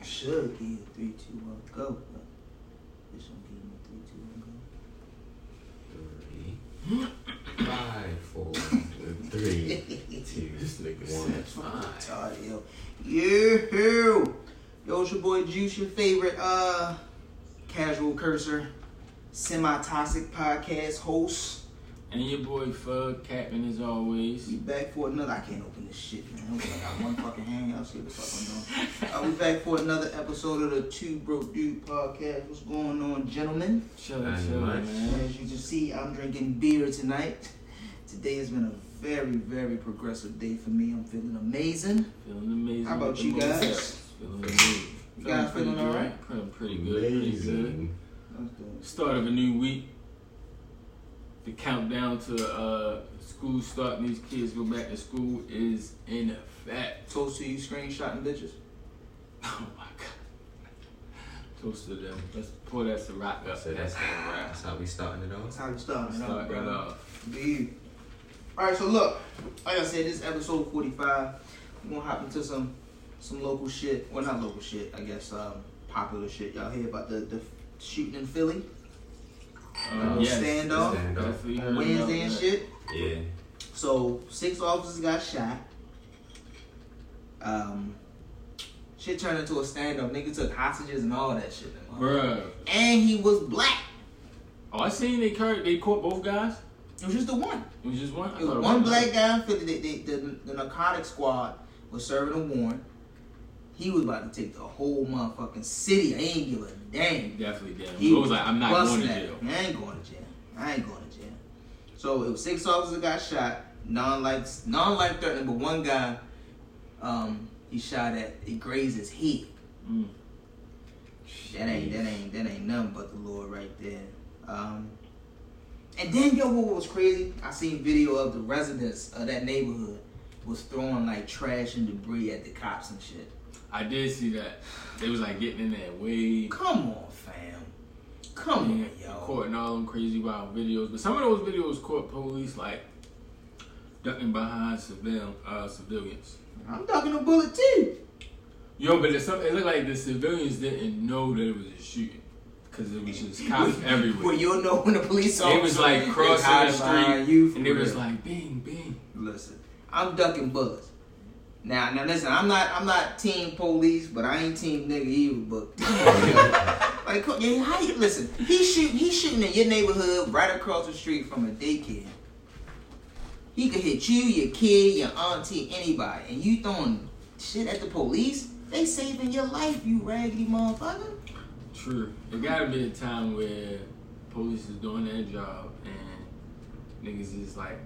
should give you 3, 2, 1, go. But this one give me 3, 2, 1, go. 3, 5, 4, 3, 2, 1. Tired, yo. Yo, it's your boy Joose, your favorite casual cursor, semi-toxic podcast host. And your boy Fug, Captain as always. We back for another. I can't open this shit, man. I got one fucking hand. I'll see what the fuck I'm doing. We back for another episode of the 2BrokeDudesPodcast. What's going on, gentlemen? Chillin', man. As you can see, I'm drinking beer tonight. Today has been a very, very progressive day for me. I'm feeling amazing. Feeling amazing. How about you guys? Feeling amazing. You guys feeling all right? Pretty good. Pretty good. Start of a new week. The countdown to school starting, these kids go back to school is in effect. Toast to you screenshotting bitches. Oh my god. Toast to them. Let's pour that Ciroc up. So that's how we starting it off? That's how we starting it off, Start that bro. off. Indeed. Alright, so look, like I said, this is episode 45. We're gonna hop into some local shit. Well, not local shit, I guess popular shit. Y'all hear about the shooting in Philly? Yes. Standoff on Wednesday and shit. Yeah. So 6 officers got shot. Shit turned into a standoff. Nigga took hostages and all that shit. Bruh. And he was black. Oh, I seen they caught both guys. It was just the one. It was just one. It was one black guy. The narcotic squad was serving a warrant. He was about to take the whole motherfucking city. I ain't give a damn. Definitely did. He was like, I'm not going to jail. I ain't going to jail. So it was 6 officers that got shot. Non-life threatening, but one guy, he shot at. It grazed his head. That ain't nothing but the Lord right there. And then what was crazy? I seen video of the residents of that neighborhood was throwing like trash and debris at the cops and shit. I did see that. They was like getting in there way. Come on, fam. Come on, yo. Caught in all them crazy wild videos. But some of those videos caught police like ducking behind civilians. I'm ducking a bullet too. Yo, but it looked like the civilians didn't know that it was a shooting. Because it was just cops everywhere. Well, you'll know when the police officer. It was like crossing the street. And it was like bing, bing. Listen, I'm ducking bullets. Now listen, I'm not team police, but I ain't team nigga either. But like, yeah, how you listen? He's shooting in your neighborhood, right across the street from a daycare. He could hit you, your kid, your auntie, anybody, and you throwing shit at the police. They saving your life, you raggedy motherfucker. True. There gotta be a time where police is doing their job and niggas is like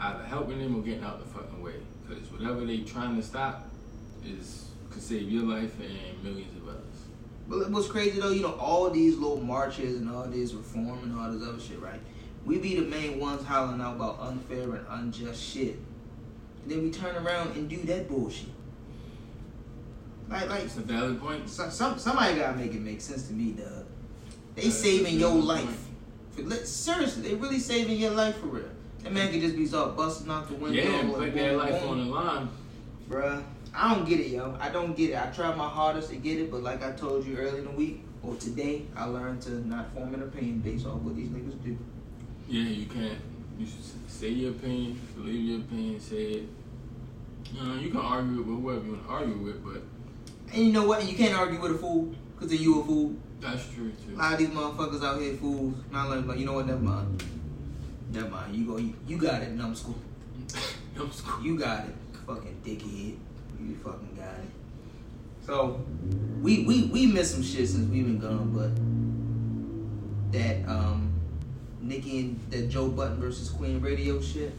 either helping them or getting out the fucking way. Because whatever they trying to stop could save your life and millions of others. But what's crazy though, all these little marches and all this reform and all this other shit, right? We be the main ones hollering out about unfair and unjust shit. And then we turn around and do that bullshit. Like it's a valid point. Somebody gotta make it make sense to me, dog. They saving your life. Seriously, they really saving your life for real. That man could just be busting out the window. Yeah, and put their life on the line. Bruh, I don't get it, yo. I don't get it. I tried my hardest to get it, but like I told you earlier in the week, or today, I learned to not form an opinion based off what these niggas do. Yeah, you can't. You should say your opinion, believe your opinion, say it. You can argue with whoever you want to argue with, but... And you know what? And you can't argue with a fool, because then you a fool. That's true, too. A lot of these motherfuckers out here fools. Not like, you know what? Never mind. You got it, numbskull. Numbskull. You got it, fucking dickhead. You fucking got it. So, we missed some shit since we've been gone, but that Nicki and that Joe Budden versus Queen radio shit.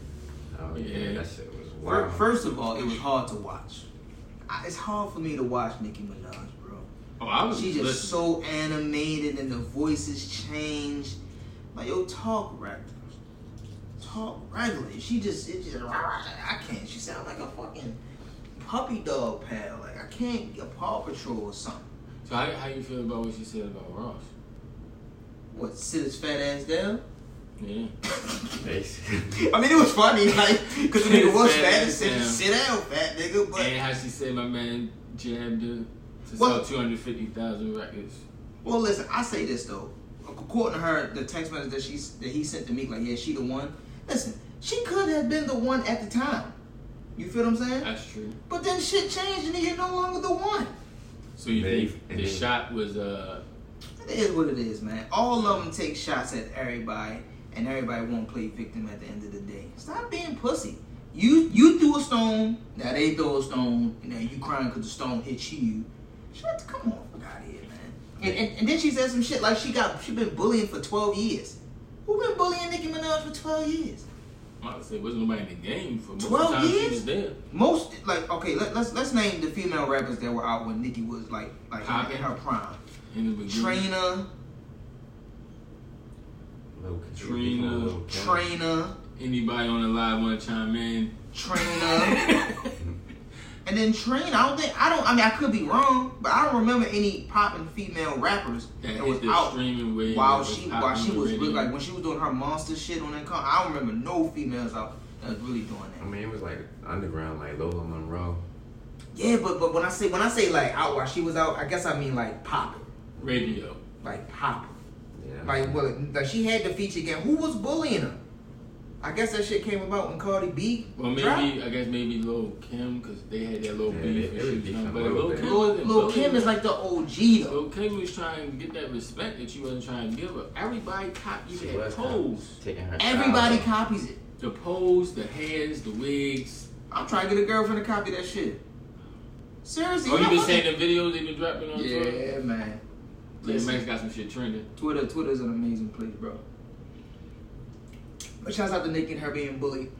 Oh yeah, that shit was wild. First of all, it was hard to watch. It's hard for me to watch Nicki Minaj, bro. Oh, She's just so animated and the voices change. Like, yo, talk regular. She just I can't. She sounds like a fucking puppy dog pal. Like, I can't get Paw Patrol or something. So how you feel about what she said about Ross? What, sit his fat ass down? Yeah. I mean, it was funny, like, because the nigga was fat and said, sit down, fat nigga. But and how she said my man jabbed her to to sell 250,000 records. Well, listen, I say this though. According to her, the text message that he sent to me, like, yeah, she the one. Listen, she could have been the one at the time. You feel what I'm saying? That's true. But then shit changed and you're no longer the one. So you think the shot was It is what it is, man. All of them take shots at everybody, and everybody won't play victim at the end of the day. Stop being pussy. You threw a stone, now they throw a stone, and now you crying because the stone hit you. Come on, fuck out of here, man. And then she said some shit like she been bullying for 12 years. Who been bullying Nicki Minaj for 12 years? I was say wasn't nobody in the game for most 12 of the time years? she was there. Most, like, okay, let's name the female rappers that were out when Nicki was like in her prime. In the beginning. Trina. Anybody on the live want to chime in? Trina. And then Trina, I could be wrong, but I don't remember any popping female rappers that was out while she was really, like when she was doing her monster shit on that con. I don't remember no females out that was really doing that. I mean, it was like underground, like Lola Monroe. Yeah, but when I say like out while she was out, I guess I mean like popping. Radio. Like popping. Yeah. Like she had the feature again. Who was bullying her? I guess that shit came about when Cardi B. Well, maybe Lil Kim, because they had that little beef. But Lil Kim is like the OG though. Lil Kim was trying to get that respect that she wasn't trying to give her. Everybody copied that pose. Everybody copies it. The pose, the hairs, the wigs. I'm trying to get a girlfriend to copy that shit. Seriously. Oh, you been saying the videos they been dropping on Twitter? Yeah, man. Max got some shit trending. Twitter's an amazing place, bro. But shouts out to Nicki and her being bullied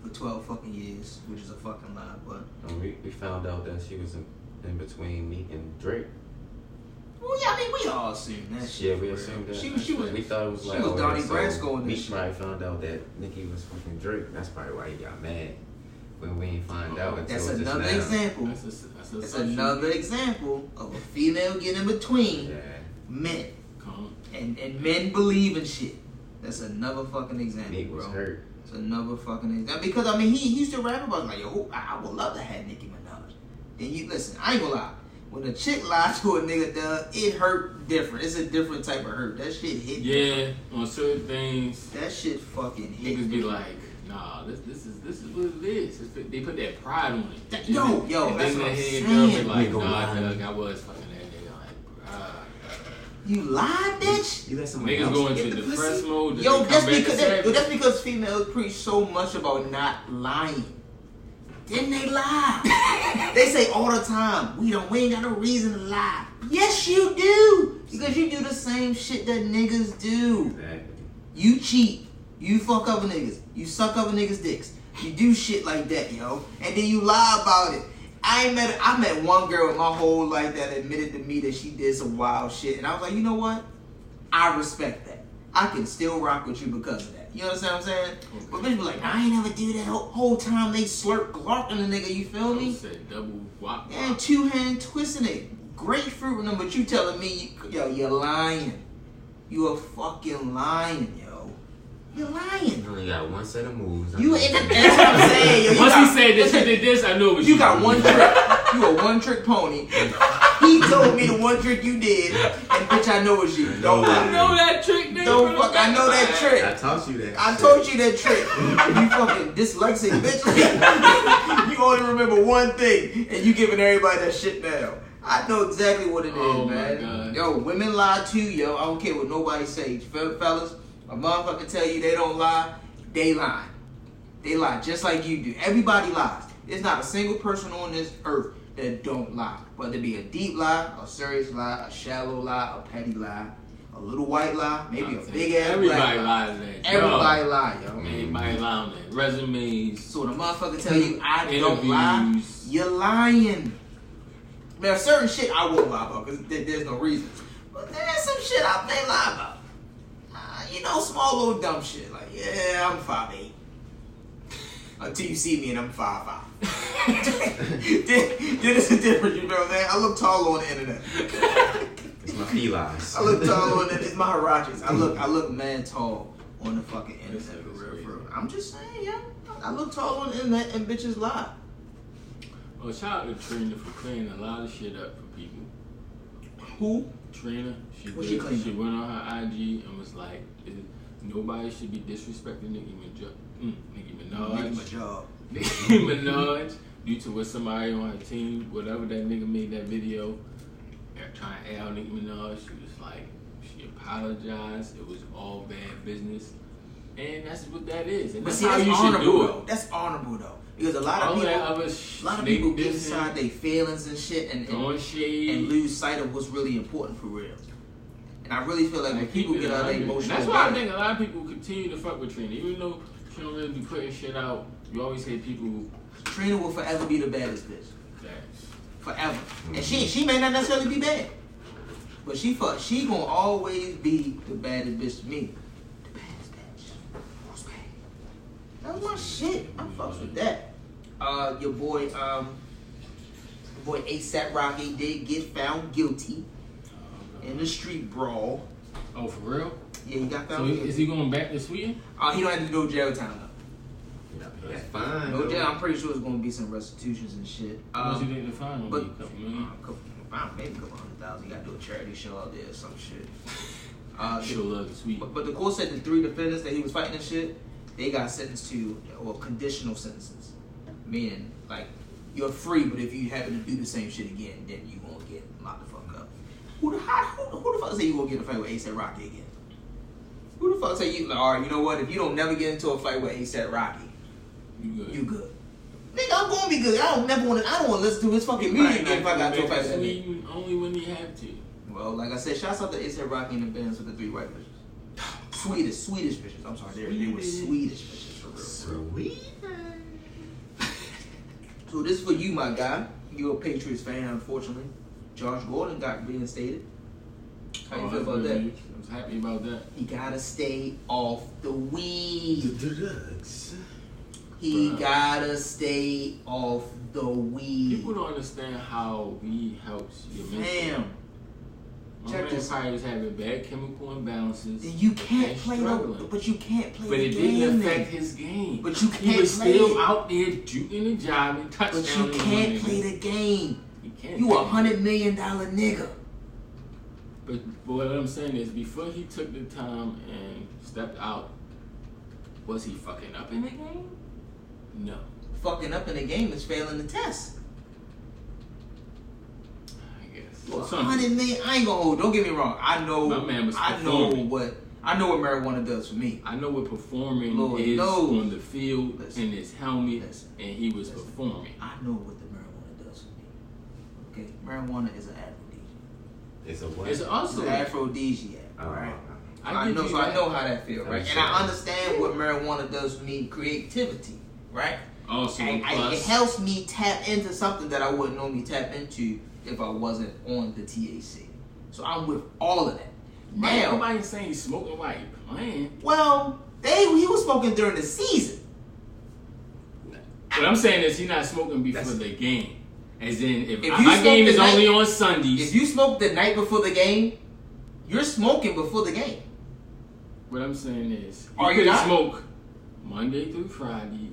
for 12 fucking years, which is a fucking lie, but... We found out that she was in between Meek and Drake. Well, yeah, I mean, we all assumed that shit. Yeah, we assumed that. We thought it was like... She was Donnie Brasco in this shit. Meek probably found out that Nicki was fucking Drake. That's probably why he got mad. When we ain't find out until that's another example. That's another example of a female getting in between men. And men believe in shit. That's another fucking example, Nick was hurt. It's another fucking example. Because, I mean, he used to rap about like, yo, I would love to have Nicki Minaj. And you, listen, I ain't gonna lie. When a chick lies to a nigga, it hurt different. It's a different type of hurt. That shit hit different. On certain things. That shit fucking hit niggas be like, nah, this is what it is. They put that pride on it. Yo, that's what I'm saying. Girl be like, nah, Doug, I was fucking that nigga. Like, you lied, bitch? You let somebody niggas go into depressed mode. Yo, that's because females preach so much about not lying. Didn't they lie? They say all the time, we ain't got no reason to lie. Yes, you do. Because you do the same shit that niggas do. Exactly. You cheat. You fuck other niggas. You suck other niggas' dicks. You do shit like that, yo. And then you lie about it. I met one girl in my whole life that admitted to me that she did some wild shit. And I was like, you know what? I respect that. I can still rock with you because of that. You understand what I'm saying? Okay. But bitch be like, I ain't never do that whole time they slurp glork in the nigga, you feel me? Said double wop. And two-hand twisting it. Grapefruit in them, but you telling me, you're lying. You a fucking lying, yo. You're lying. You only got one set of moves. That's what I'm saying. Yo, once he said this, he did this, I knew it was you. You got one trick. You a one-trick pony. He told me the one trick you did, and bitch, I know it's you. Don't I know that trick, nigga. Don't fuck. I know that trick. I taught you that. I told you that trick. You fucking dyslexic bitch. You only remember one thing, and you giving everybody that shit now. I know exactly what it is, man. God. Yo, women lie too, yo. I don't care what nobody says. Fellas, a motherfucker tell you they don't lie, they lie. They lie just like you do. Everybody lies. There's not a single person on this earth that don't lie. Whether it be a deep lie, a serious lie, a shallow lie, a petty lie, a little white lie, maybe a big ass black lie. Everybody lie, yo. Everybody lie on their resumes. So when a motherfucker tell you I don't lie, you're lying. There's certain shit I won't lie about because there's no reason. But there's some shit I may lie about. Small little dumb shit. Like, yeah, I'm 5'8". Until you see me and I'm 5'5". then it's a difference, you know what I'm saying? I look tall on the internet. It's my felines. I look tall on the it's my Hirachis. I look man tall on the fucking internet. For real. I'm just saying, yeah. I look tall on the internet and bitches lie. Well, shout out to Trina for clearing a lot of shit up for people. Who? Trina. She she claiming? She went on her IG and was like, nobody should be disrespecting Nicki Minaj due to what somebody on her team, whatever that nigga made that video, they're trying to air out Nicki Minaj. She was like, she apologized. It was all bad business. And that's what that is. And that's how you should do it. That's honorable though. Because a lot of people get inside their feelings and shit and lose sight of what's really important for real. And I really feel like when people get out of their emotional, that's why I think a lot of people continue to fuck with Trina. Even though she don't really be putting shit out, you always hear people. Trina will forever be the baddest bitch. Facts. Forever. And she may not necessarily be bad. But she gonna always be the baddest bitch to me. The baddest bitch. Who's bad? That was my shit. I fucks with that. Your boy ASAP Rocky did get found guilty in the street brawl. Oh, for real? Yeah, he got found guilty. Is he going back to Sweden? He don't have to go to jail time though. That's fine. No jail. I'm pretty sure it's gonna be some restitutions and shit. What you think the fine will be? A couple million? Maybe a couple $100,000. You gotta do a charity show out there or some shit. Sure love the Sweden. But the court said the 3 defendants that he was fighting and shit, they got sentenced to conditional sentences. Meaning, like, you're free, but if you happen to do the same shit again, then you gonna get locked the fuck up. Who the fuck say you gonna get a fight with ASAP Rocky again? Who the fuck say you, alright, you know what, if you don't never get into a fight with ASAP Rocky, you good. Nigga, I'm gonna be good. I don't want to listen to his fucking music again if I got to a fight with that nigga. Only when he have to. Well, like I said, shouts out to ASAP Rocky and the bands with the 3 white bitches. Swedish bitches. I'm sorry, they were Swedish bitches for real. Sweet. So this is for you, my guy. You're a Patriots fan, unfortunately. Josh Gordon got reinstated. How you feel about that? I was happy about that. He gotta stay off the weed. The drugs. He gotta stay off the weed. People don't understand how weed helps your mental. Damn. My man probably was having bad chemical imbalances. Then you can't play but you can't play but the game. But it didn't affect his game. But you can't He was play still it. out there juking and jiving, touchdown. But you can't play the game. You can't. You $100 million nigga. But what I'm saying is, before he took the time and stepped out, was he fucking up in the game? No. Fucking up in the game is failing the test. I guess. Well, $100 million. I ain't gonna hold. Don't get me wrong. I know. My man was I know what marijuana does for me. I know what performing Lord is knows. on the field in his helmet, and he was performing. I know what the marijuana does for me. Okay, marijuana is an aphrodisiac. It's a what? It's also an aphrodisiac. All right. I know how that feels, right? And I understand what marijuana does for me, creativity, right? Also, it helps me tap into something that I wouldn't normally tap into if I wasn't on the THC. So I'm with all of that. Now, nobody's saying he's smoking while he's playing. Well, he was smoking during the season. What I'm saying is he's not smoking before the game. As in, if my game is only on Sundays. If you smoke the night before the game, you're smoking before the game. What I'm saying is, you could smoke Monday through Friday.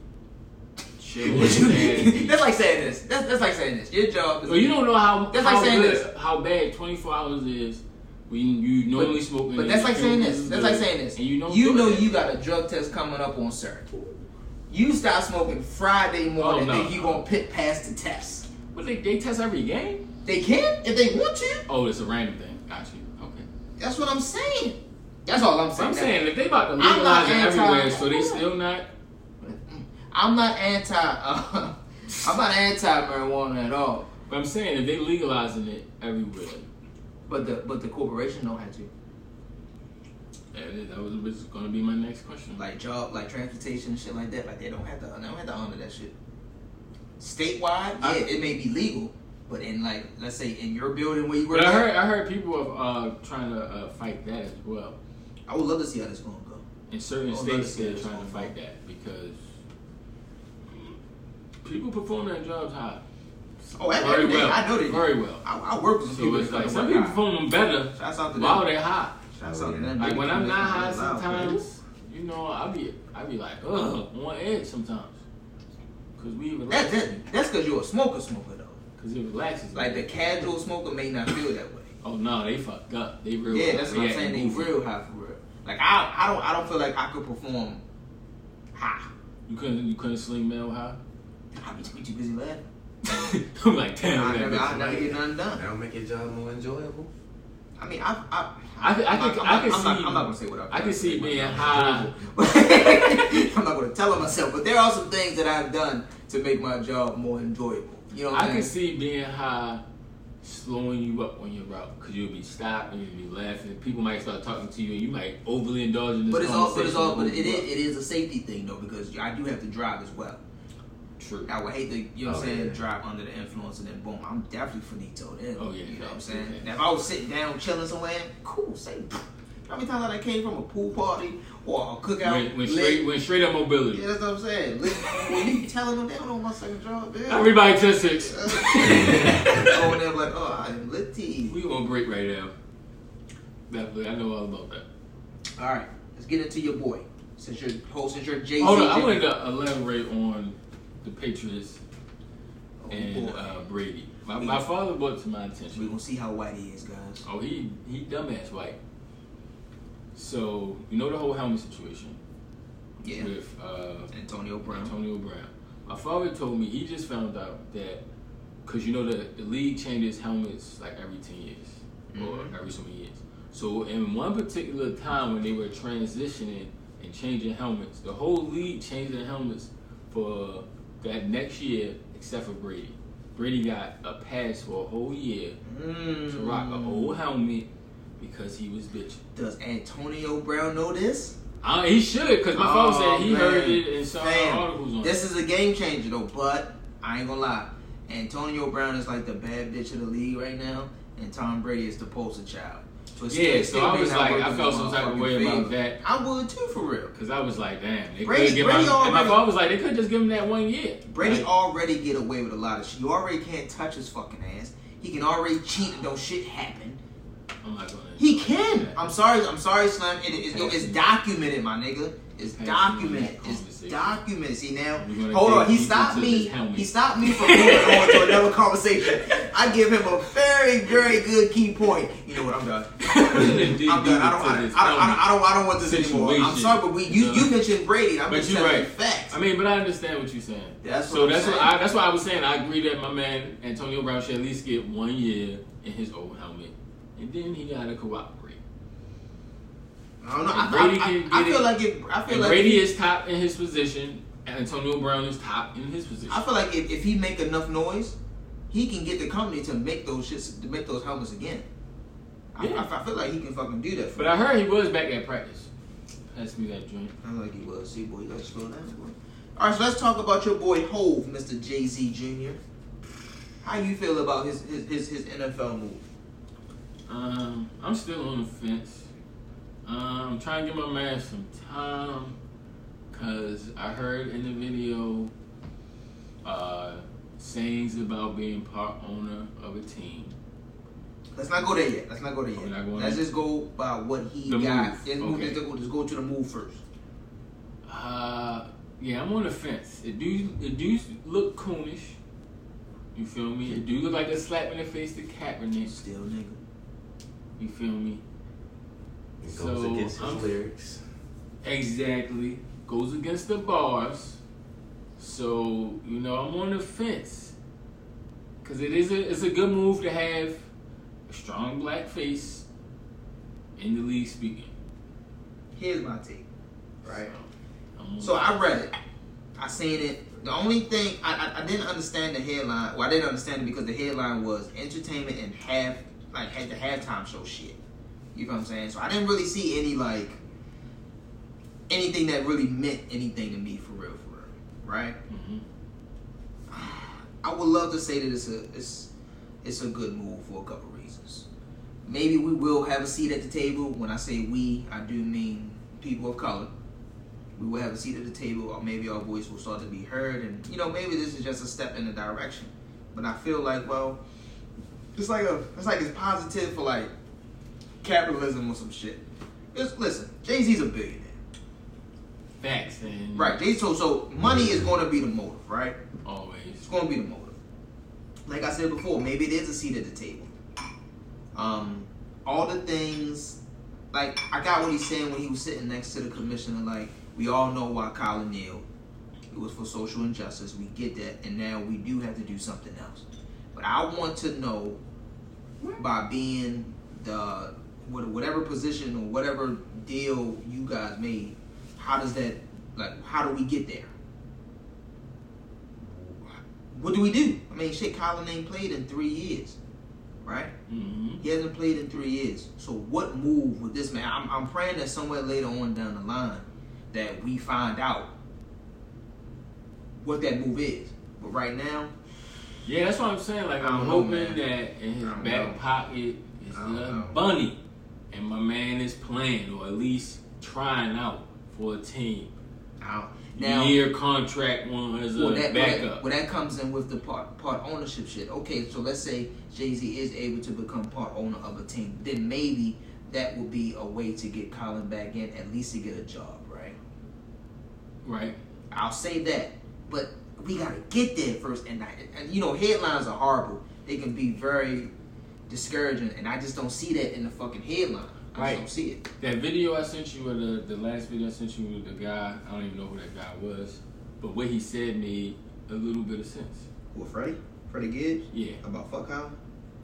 That's like saying this. That's like saying this. Your job is. Well, you don't know how this. How bad 24 hours is when you normally smoking. But that's like saying this. That's like saying this. And you know you got a drug test coming up on Saturday. You start smoking Friday morning, then you gonna pit past the test. But they test every game. They can if they want to. Oh, it's a random thing. Got you. Okay. That's what I'm saying. That's all I'm saying. I'm saying if they about to legalize it everywhere, so they still not. I'm not anti marijuana at all. But I'm saying if they legalizing it everywhere. But the corporation don't have to. That was going to be my next question. Like transportation and shit like that. Like they don't have to honor that shit. Statewide, it may be legal, but in like let's say in your building where you work. But I heard people are trying to fight that as well. I would love to see how this going to go. In certain states, they're trying to fight that because people perform their jobs high. Oh, every day. I know they very well. I work with some people. It's like some people perform them better while they're high. Like when I'm not high, sometimes you know I be like on edge sometimes because we even that's because you're a smoker though. Cause it relaxes. Like the casual smoker may not feel that way. Oh no, they fucked up. They real. Yeah, that's what I'm saying. They real high for real. Like I don't feel like I could perform high. You couldn't sling Mel high. I'd be too busy laughing. I'm like, damn. I never get nothing done. That don't make your job more enjoyable. I mean, I can see. I'm not gonna say what I can see being high. I'm not gonna tell myself, but there are some things that I've done to make my job more enjoyable. You know what I'm saying? I can see being high slowing you up on your route because you'll be stopped and you'll be laughing. People might start talking to you and you might overly indulge in this conversation. But it is a safety thing though because I do have to drive as well. True. I would hate to, you know what I'm saying, drive under the influence and then boom, I'm definitely finito then. Oh yeah. You know what I'm saying? Now if I was sitting down chilling somewhere, cool, say. How many times I came from a pool party or a cookout? Went straight up mobility. Yeah, that's what I'm saying. When you telling them they don't know my second job, man. Everybody 10-6. Oh, they're like, oh, I'm litty. We on break right now. Definitely, I know all about that. All right, let's get into your boy. Since you're hosting your Jay-Z. Hold on, I wanted to elaborate on the Patriots and Brady. My father brought it to my attention. We're gonna see how white he is, guys. Oh, he dumbass white. So you know the whole helmet situation. Yeah. With Antonio Brown. My father told me he just found out that because you know the league changes helmets like every 10 years or every so many years. So in one particular time when they were transitioning and changing helmets, the whole league changed their helmets for that next year except for Brady. Brady got a pass for a whole year to rock an old helmet because he was bitching. Does Antonio Brown know this? He should, because my father said he heard it and saw articles on it. This is a game changer though, but I ain't gonna lie. Antonio Brown is like the bad bitch of the league right now, and Tom Brady is the poster child. So so I was like, I felt some type of way about that. I would too, for real. Because I was like, damn, they could give him. And my father was like, they could just give him that 1 year. Brady already get away with a lot of shit. You already can't touch his fucking ass. He can already cheat and don't shit happen. I'm not gonna. He can. I'm sorry, Slim. It's documented, my nigga. It's documented. It's documented. See now, hold on. He stopped me. He stopped me from moving on to another conversation. I give him a very, very good key point. You know what? I'm done. I'm done. I don't want this anymore. I'm sorry, but you mentioned Brady. I'm just telling you facts. I mean, but I understand what you're saying. That's why I was saying. I agree that my man Antonio Brown should at least get 1 year in his old helmet, and then he gotta cooperate. I don't know. I feel like Brady is top in his position, and Antonio Brown is top in his position. I feel like if he make enough noise, he can get the company to make those helmets again. Yeah. I feel like he can fucking do that. But I heard he was back at practice. Pass me that joint. I like he was. See, boy, you gotta slow down, boy. All right, so let's talk about your boy Hove, Mr. Jay-Z Jr. How you feel about his NFL move? I'm still on the fence. I'm trying to give my man some time because I heard in the video sayings about being part owner of a team. Let's not go there yet. Let's just go by what he got. Let's go to the move first. Yeah, I'm on the fence. It do look coonish. You feel me? It do look like a slap in the face to Kaepernick. Still nigga. You feel me? It goes against his lyrics. Exactly. Goes against the bars. So, you know, I'm on the fence. Because it's a good move to have a strong black face in the league speaking. Here's my take. Right? So I read it. I seen it. The only thing, I didn't understand the headline. Well, I didn't understand it because the headline was entertainment and had the halftime show shit. You know what I'm saying? So I didn't really see anything that really meant anything to me for real. Right? Mm-hmm. I would love to say that it's a good move for a couple reasons. Maybe we will have a seat at the table. When I say we, I do mean people of color. We will have a seat at the table, or maybe our voice will start to be heard, and you know, maybe this is just a step in the direction. But I feel like, well, it's it's positive for like capitalism or some shit. Listen, Jay-Z's a billionaire. Facts, and right. So money is going to be the motive, right? Always. It's going to be the motive. like I said before, maybe it is a seat at the table. All the things, like, I got what he's saying when he was sitting next to the commissioner. Like, we all know why Colin kneeled. It was for social injustice. We get that, and now we do have to do something else. But I want to know, by being the whatever position or whatever deal you guys made, how does that, like, how do we get there? What do we do? I mean, shit, Colin ain't played in 3 years, right? Mm-hmm. He hasn't played in 3 years. So what move with this man? I'm praying that somewhere later on down the line that we find out what that move is. But right now, yeah, that's what I'm saying. Like, I'm hoping that in his back pocket is a bunny, and my man is playing, or at least trying out for a team. Now, year contract one as a backup. Well, that comes in with the part ownership shit. Okay, so let's say Jay-Z is able to become part owner of a team. Then maybe that would be a way to get Colin back in, at least to get a job, right? Right. I'll say that. But we got to get there first. And you know, headlines are horrible. They can be very discouraging. And I just don't see that in the fucking headline. I just don't see it. That video I sent you, or the last video I sent you with the guy, I don't even know who that guy was, but what he said made a little bit of sense. Well, Freddie Gibbs? Yeah. About fuck Colin?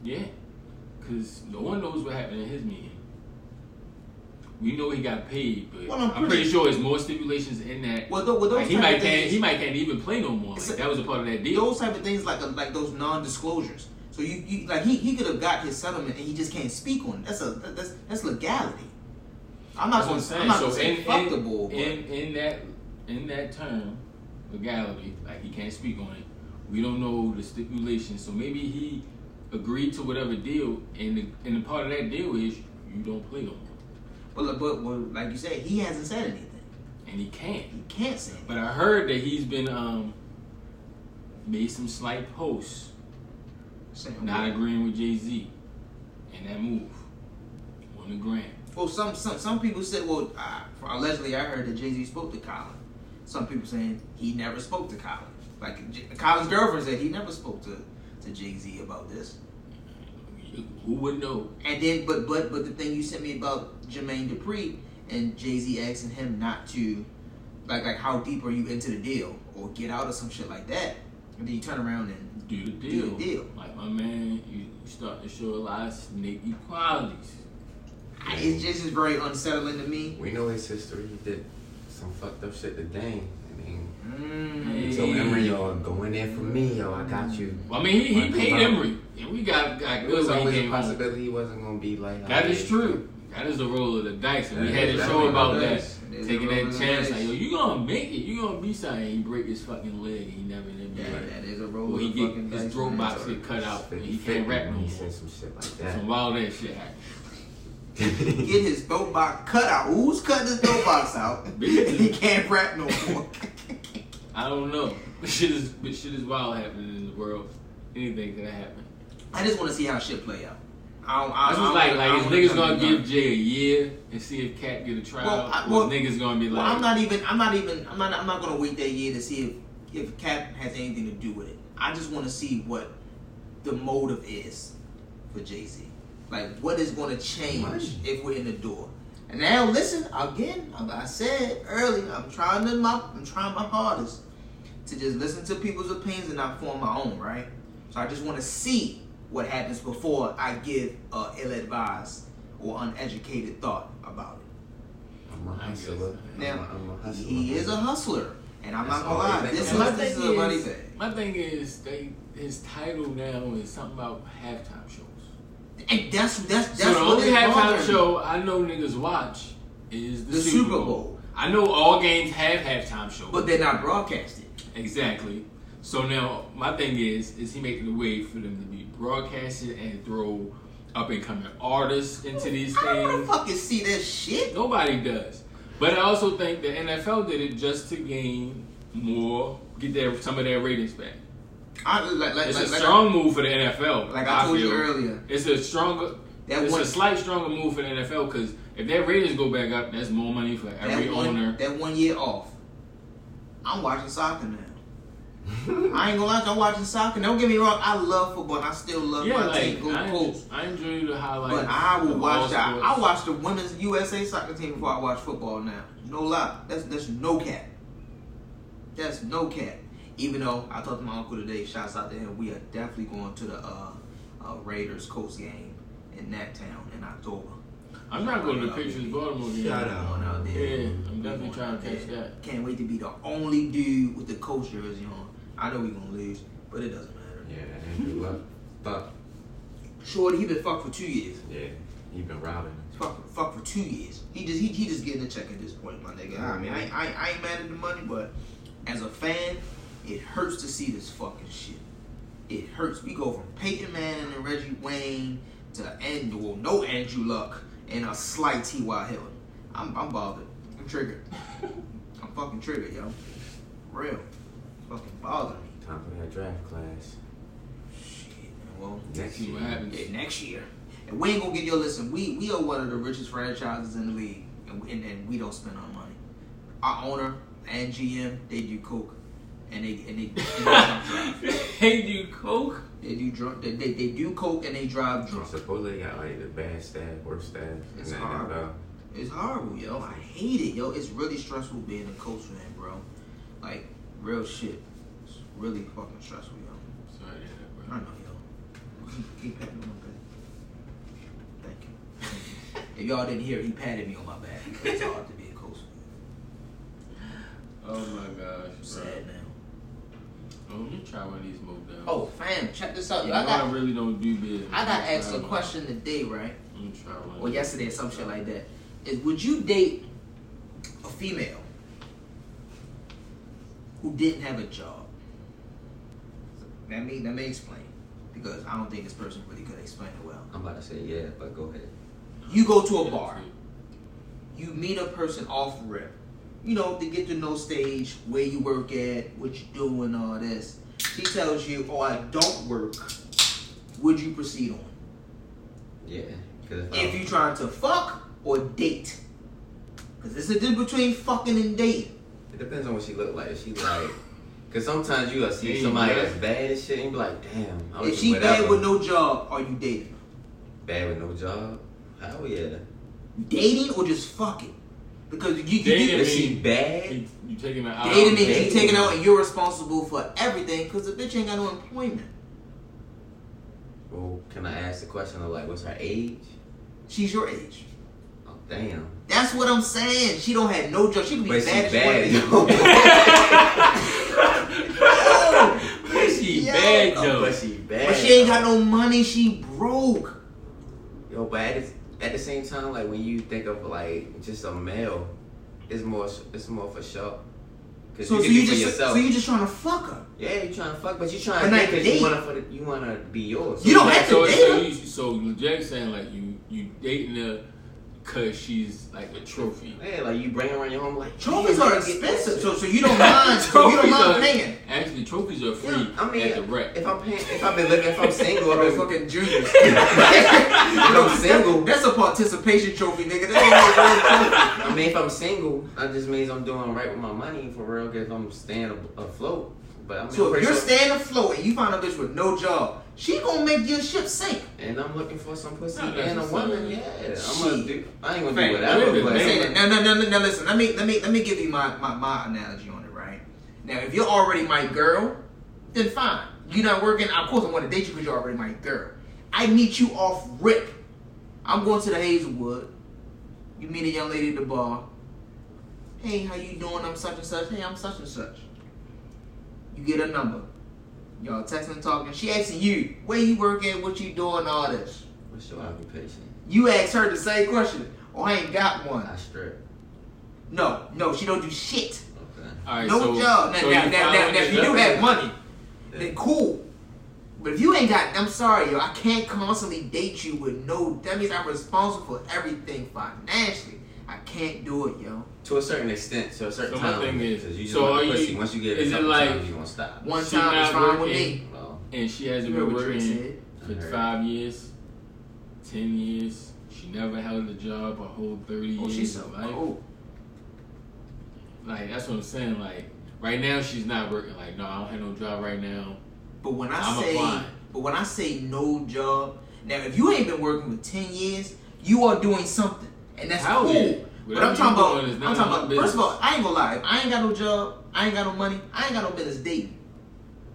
Yeah. Because no one knows what happened in his meeting. We know he got paid, but I'm pretty sure there's more stipulations in that. Well, those like, he might can't even play no more. Like, that was a part of that deal. Those type of things, like those non-disclosures. So you like he could have got his settlement and he just can't speak on it. That's legality. I'm not going to say fuck the bull. In that term, legality, like he can't speak on it. We don't know the stipulations, so maybe he agreed to whatever deal, and the part of that deal is you don't play no more. But like you said, he hasn't said anything, and he can't. He can't say anything. But I heard that he's been made some slight posts. Not agreeing with Jay-Z and that move on the gram. Well, some people said, well, allegedly I heard that Jay-Z spoke to Colin. Some people saying he never spoke to Colin. Like Colin's girlfriend said he never spoke to Jay-Z about this. Who would know? And then, but the thing you sent me about Jermaine Dupri and Jay-Z asking him not to, like how deep are you into the deal or get out or some shit like that. And then you turn around and do the deal. Like, my man, you start to show a lot of snake qualities. It's just very unsettling to me. We know his history. He did some fucked up shit to Dame. I mean, he told Emery, yo, go in there for me, yo, I got you. Well, I mean, he paid Emery. And we got good. It was always a possibility he wasn't going to be like that. Is true. That is the roll of the dice. And we had a show about that. Taking that chance, like, yo, you gonna make it, you gonna be something. He break his fucking leg, and he never did that is a roll. Well, he get his throat box get cut out, and he can't rap no more. He said some shit like that. Some wild ass shit happened. Get his throat box cut out. Who's cutting his throat box out? He can't rap no more. I don't know. Shit is wild happening in the world. Anything can happen. I just want to see how shit play out. This is like is niggas gonna give Jay a year and see if Cat get a trial? Well, niggas gonna be like, I'm not gonna wait that year to see if Cat has anything to do with it. I just want to see what the motive is for Jay-Z. Like, what is going to change if we're in the door? And now, listen again. I said earlier, I'm trying my hardest to just listen to people's opinions and not form my own. Right? So I just want to see what happens before I give ill-advised or uneducated thought about it. I'm a hustler. Now, I'm a hustler. He is a hustler, and I'm not gonna lie. This is a money bag. My thing is, his title now is something about halftime shows. And that's so the only halftime show I know niggas watch is the Super Bowl. I know all games have halftime shows, but they're not broadcasted. Exactly. So now my thing is he making the way for them to be broadcasted and throw up and coming artists into these things? I don't want to fucking see that shit. Nobody does. But I also think the NFL did it just to gain more, get some of their ratings back. It's a strong move for the NFL. Like I told you earlier, it's a slight stronger move for the NFL because if their ratings go back up, that's more money for every owner. That 1 year off, I'm watching soccer now. I ain't gonna lie, I'm watching soccer. Don't get me wrong, I love football and I still love my team. Go Colts. I enjoy the highlights. But I will watch that. I watch the women's USA soccer team before I watch football now. No lie. That's no cap. That's no cap. Even though I talked to my uncle today, shouts out to him, we are definitely going to the Raiders Colts game in that town in October. I'm not going to the Patriots Baltimore game. Shout out there. Yeah, I'm definitely trying to catch that. Can't wait to be the only dude with the Colts jersey on. I know we're going to lose, but it doesn't matter. Yeah, Andrew Luck. Fuck. Shorty, he been fucked for 2 years. Yeah, he been robbing. Fuck for 2 years. He just getting a check at this point, my nigga. I mean, I ain't mad at the money, but as a fan, it hurts to see this fucking shit. It hurts. We go from Peyton Manning and Reggie Wayne to no Andrew Luck and a slight T.Y. Hilton. I'm bothered. I'm triggered. I'm fucking triggered, yo. Real. It's fucking bothering me. Time for that draft class. Shit. Well, next year. What happens? Yeah, next year. And we ain't gonna get listen. We are one of the richest franchises in the league, and we don't spend our money. Our owner and GM, they do coke, and they drunk drive. They do coke. They do drunk. They do coke and they drive drunk. Supposedly they got like the bad staff, worst staff. It's horrible. It's horrible, yo. I hate it, yo. It's really stressful being a Colts fan, bro. Like real shit. It's really fucking stressful, yo. Sorry to hear that, bro. I know, yo. Keep patting me on my back. Thank you. If y'all didn't hear, he patted me on my back. It's hard to be a Colts fan. Oh my gosh, I'm sad now. Oh, let me try one of these models. Oh, fam, check this out. You know I really don't do business. I got asked a question today, right? Let me try one. Or yesterday or some shit like that. Is would you date a female who didn't have a job? Let me explain. Because I don't think this person really could explain it well. I'm about to say yeah, but go ahead. You go to a bar. You meet a person off rip. You know, to get to know stage, where you work at, what you doing, all this. She tells you, oh, I don't work. Would you proceed on? Yeah. If you trying to fuck or date. Because there's a difference between fucking and dating. It depends on what she look like. If she like... Because sometimes you'll see somebody that's bad as shit and you be like, damn. If she bad with no job, are you dating? Bad with no job? Hell yeah. Dating or just fucking? Because you is she bad? You taking her out. Dating means you taking out and you're responsible for everything because the bitch ain't got no employment. Well, can I ask the question of like, what's her age? She's your age. Oh, damn. That's what I'm saying. She don't have no job. She could be but bad she as well. But she bad though. But she bad. But she ain't got no money. She broke. Yo, but at the same time, like when you think of like just a male, it's more for sure. So you just trying to fuck her? Yeah, you trying to fuck, but you trying to date because you wanna be yours. You don't have to date her. So Jack's saying like you dating her because she's like a trophy. Yeah, like you bring her around your home like trophies are expensive, so you don't mind. You don't mind paying. Actually, trophies are free at the rec. If I'm single, I'm fucking juniors. I'm single. That's a participation trophy, nigga. That ain't no real trophy. I mean, if I'm single, that just means I'm doing right with my money for real. Because I'm staying afloat. But I mean, so if you're staying afloat and you find a bitch with no job, she gonna make your ship sink. And I'm looking for some pussy and a woman. Yeah, I ain't gonna do Fact. whatever. Now listen. Let me give you my analogy on it. Right now, if you're already my girl, then fine. You're not working. Of course, I want to date you because you're already my girl. I meet you off rip. I'm going to the Hazelwood. You meet a young lady at the bar. Hey, how you doing? I'm such and such. Hey, I'm such and such. You get a number. Y'all texting and talking. She asking you, where you working, what you doing, all this. What's your occupation? You ask her the same question. Oh, I ain't got one. I strip. No, she don't do shit. Okay. All right, no job. Now, if you do have money, then cool. But if you ain't got, I'm sorry, yo, I can't constantly date you with no, that means I'm responsible for everything financially. I can't do it, yo. To a certain extent, to a certain time. My thing is, you just want the pussy. Once you get it, times, you won't stop. One time is fine with me. And she hasn't been working for 5 years, 10 years. She never held a job a whole 30 years She's so of life. cool. Like, that's what I'm saying. Like, right now she's not working. Like, no, I don't have no job right now. But when I say no job, now if you ain't been working for 10 years, you are doing something, and that's cool. Yeah. But I'm talking about. First of all, I ain't gonna lie. If I ain't got no job, I ain't got no money, I ain't got no business dating.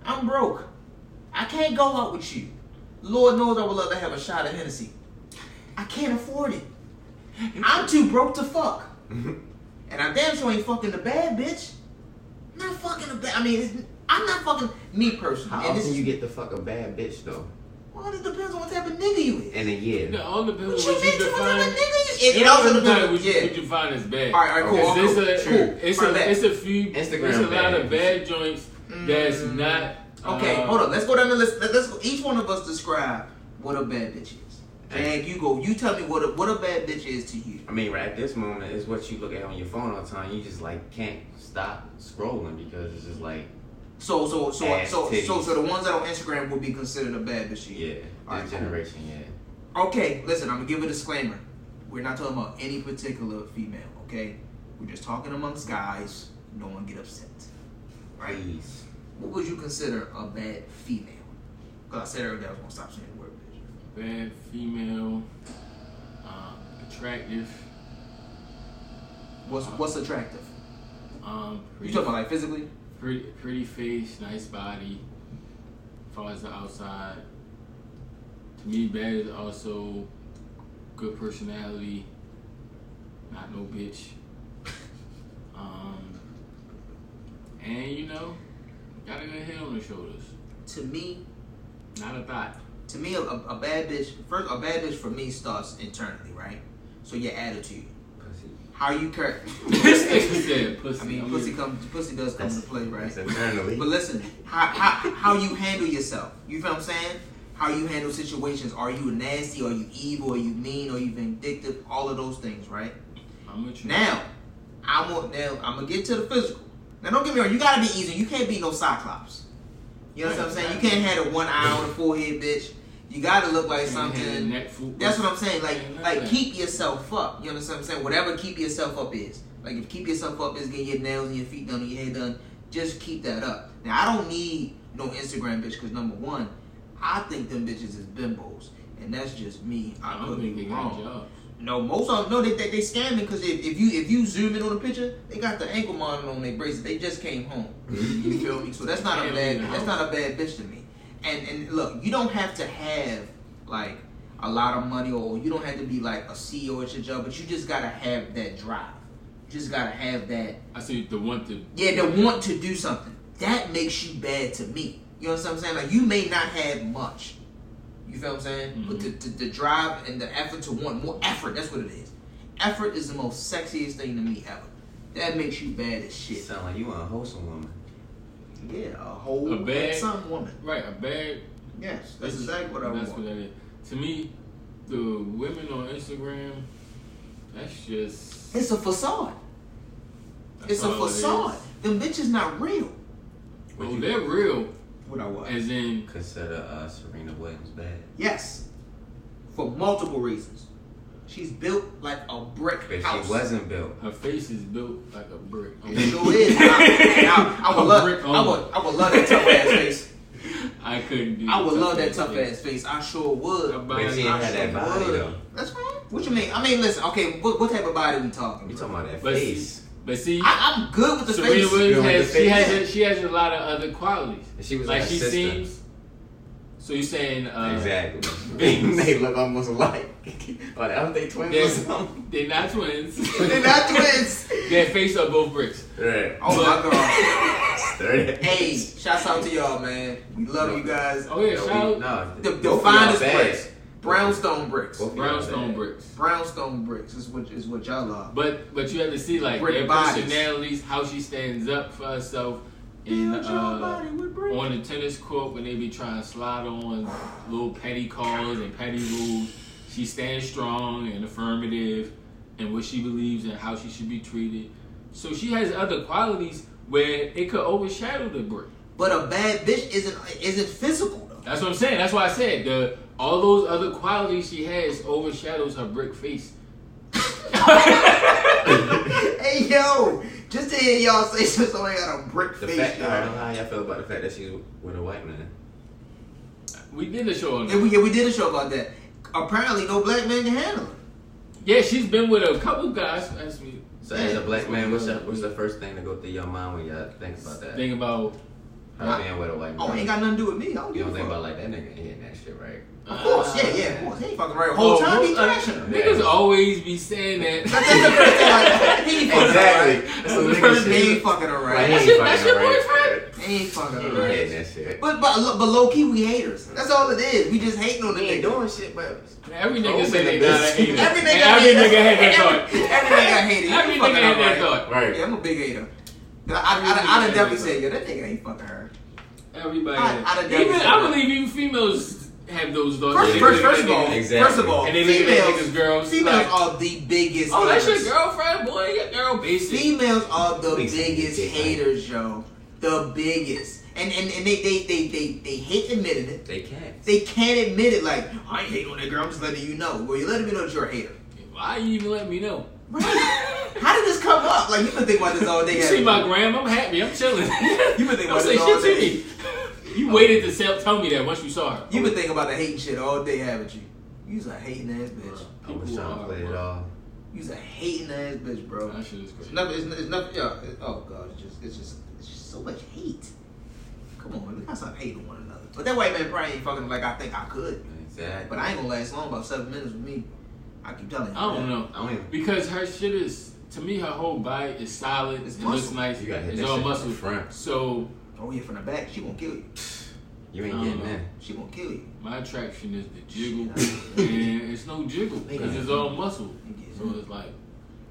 I'm broke. I can't go out with you. Lord knows I would love to have a shot of Hennessy. I can't afford it. I'm too broke to fuck. And I damn sure ain't fucking the bad bitch. I'm not fucking the bad. I mean, I'm not fucking me personally. How often you get to fuck a bad bitch though? Well, it depends on what type of nigga you is. In a year. It all depends on what you define. It also depends on what you define as bad. All right, cool. It's a few. Instagram. There's a lot of bad joints that's not. Okay, hold on. Let's go down the list. Let's go. Each one of us describe what a bad bitch is. Jag, you go. You tell me what a bad bitch is to you. I mean, right at this moment, it's what you look at on your phone all the time. You just like can't stop scrolling because it's just like. So the ones that on Instagram will be considered a bad bitch. Yeah, this generation, yeah. Okay, listen. I'm gonna give a disclaimer. We're not talking about any particular female. Okay, we're just talking amongst guys. No one get upset. Right? Please. What would you consider a bad female? Because I said earlier I was gonna stop saying the word bitch. Bad female, attractive. What's attractive? You talking about like physically? Pretty face, nice body. As far as the outside, to me, bad is also good personality. Not no bitch. And you know, got a good head on the shoulders. To me, not a thought. To me, a bad bitch. First, a bad bitch for me starts internally, right? So your attitude. How you This nigga said pussy. I mean, pussy does come into play, right? Internally. But listen, how you handle yourself. You feel what I'm saying? How you handle situations. Are you nasty? Are you evil? Are you mean? Are you vindictive? All of those things, right? I'm with you. Now, I'm gonna get to the physical. Now, don't get me wrong. You gotta be easy. You can't be no Cyclops. You know what I'm saying? You can't have the one eye on the forehead, bitch. You gotta look like something. That's what I'm saying. Like keep yourself up. You understand what I'm saying? Whatever keep yourself up is. Like if keep yourself up is getting your nails and your feet done and your hair done, just keep that up. Now I don't need no Instagram bitch because number one, I think them bitches is bimbos, and that's just me. I could be wrong. No, most of them, they scamming because if you zoom in on the picture, they got the ankle monitor on their bracelet. They just came home. You feel me? So that's not a bad bitch to me. And look, you don't have to have like a lot of money or you don't have to be like a CEO at your job, but you just gotta have that drive. You just gotta have that. I see the want to. Yeah, the want to do something. That makes you bad to me. You know what I'm saying? Like you may not have much. You feel what I'm saying? Mm-hmm. But the drive and the effort to want more effort, that's what it is. Effort is the most sexiest thing to me ever. That makes you bad as shit. Sound like you want a wholesome woman. Yeah, a bad woman. Right, a bad. Yes, that's exactly what I want. That's what that is. To me, the women on Instagram, that's just. It's a facade. It's a facade. Them bitches not real. Well, they're real. What I was. As in. Consider Serena Williams bad. Yes. For multiple reasons. She's built like a brick house. She wasn't built. Her face is built like a brick. It sure is. I would love that tough ass face. I couldn't do. I would love that tough ass face. I sure would. But she ain't had that body though. That's fine. What you mean? I mean, listen. Okay, what type of body we talking? You talking about that face? But see, I'm good with the Serena face. Williams she has a lot of other qualities. She was like she sister. Seems. So you're saying exactly? They look almost alike. Like aren't they twins or something? They're not twins. They're not twins. Their face are both bricks. Right. Oh my god. Hey, shouts out to y'all, man. We love you guys. Oh yeah, shout out. The finest bricks. Brownstone bricks. Brownstone bricks. Brownstone bricks is what y'all love. But you have to see like their personalities, how she stands up for herself. On the tennis court when they be trying to slide on little petty calls and petty rules, she stands strong and affirmative in what she believes and how she should be treated. So she has other qualities where it could overshadow the brick. But a bad bitch isn't physical though. That's what I'm saying. That's why I said all those other qualities she has overshadows her brick face. Hey yo, just to hear y'all say somebody got a brick face. I don't know how y'all feel about the fact that she's with a white man. We did a show on that. Yeah, we did a show about that. Apparently, no black man can handle it. Yeah, she's been with a couple guys. So as a black man, what's the first thing to go through your mind when y'all think about that? Think about being with a white man. Oh, ain't got nothing to do with me. I don't You give don't a think fuck. about like that nigga hitting that shit, right? Of course, yeah, of course. He ain't fucking right the whole time. He trashing her. Niggas always be saying that. That's the first thing. Like, he ain't fucking Exactly. her right. That's what He niggas ain't fucking her right. That's your boyfriend? He ain't fucking her He right. hitting that shit. But low key, we haters. That's all it is. We just hating on the He ain't nigga. doing shit, but Every nigga Oh, say they man, got a hater. Every nigga had that thought. Every nigga hated. Every nigga had that thought. right. Yeah, I'm a big hater. I'd definitely say, yo, that nigga ain't fucking her. Everybody. I believe even females have those thoughts. First of all, and they look at that niggas girls. Females like, are the biggest. oh, that's your haters. girlfriend, boy. Your girl, basic. Females are the Basic. biggest haters, yo. The biggest. And they hate admitting it. They can't. They can't admit it. Like, I ain't hating on that girl. I'm just letting you know. Well, you're letting me know that you're a hater. Why you even let me know? Right. How did this come up? Like, you've been thinking about this all day. You see my gram? I'm happy. I'm chilling. You've been thinking Don't about say this all shit to day. me. You waited to tell me that once you saw her. You've been thinking about the hating shit all day, haven't you? You's a hating ass bitch. I was trying to play it off. You's a hating ass bitch, bro. That shit is crazy. It's nothing. Yeah. Oh god, it's just so much hate. Come on, man. We gotta stop hating one another. But that white man probably ain't fucking like I think I could. Exactly. But I ain't gonna last long. About 7 minutes with me. I keep telling you. I don't know. I don't even. Because her shit is, to me, her whole body is solid. It's It looks muscle. nice. You gotta hit It's that all shit from muscle. the front. So Oh yeah, from the back, she gonna kill you. You ain't I don't getting know. in. She gonna kill you. my attraction is the jiggle, and it's no jiggle because it's all muscle. So it's like,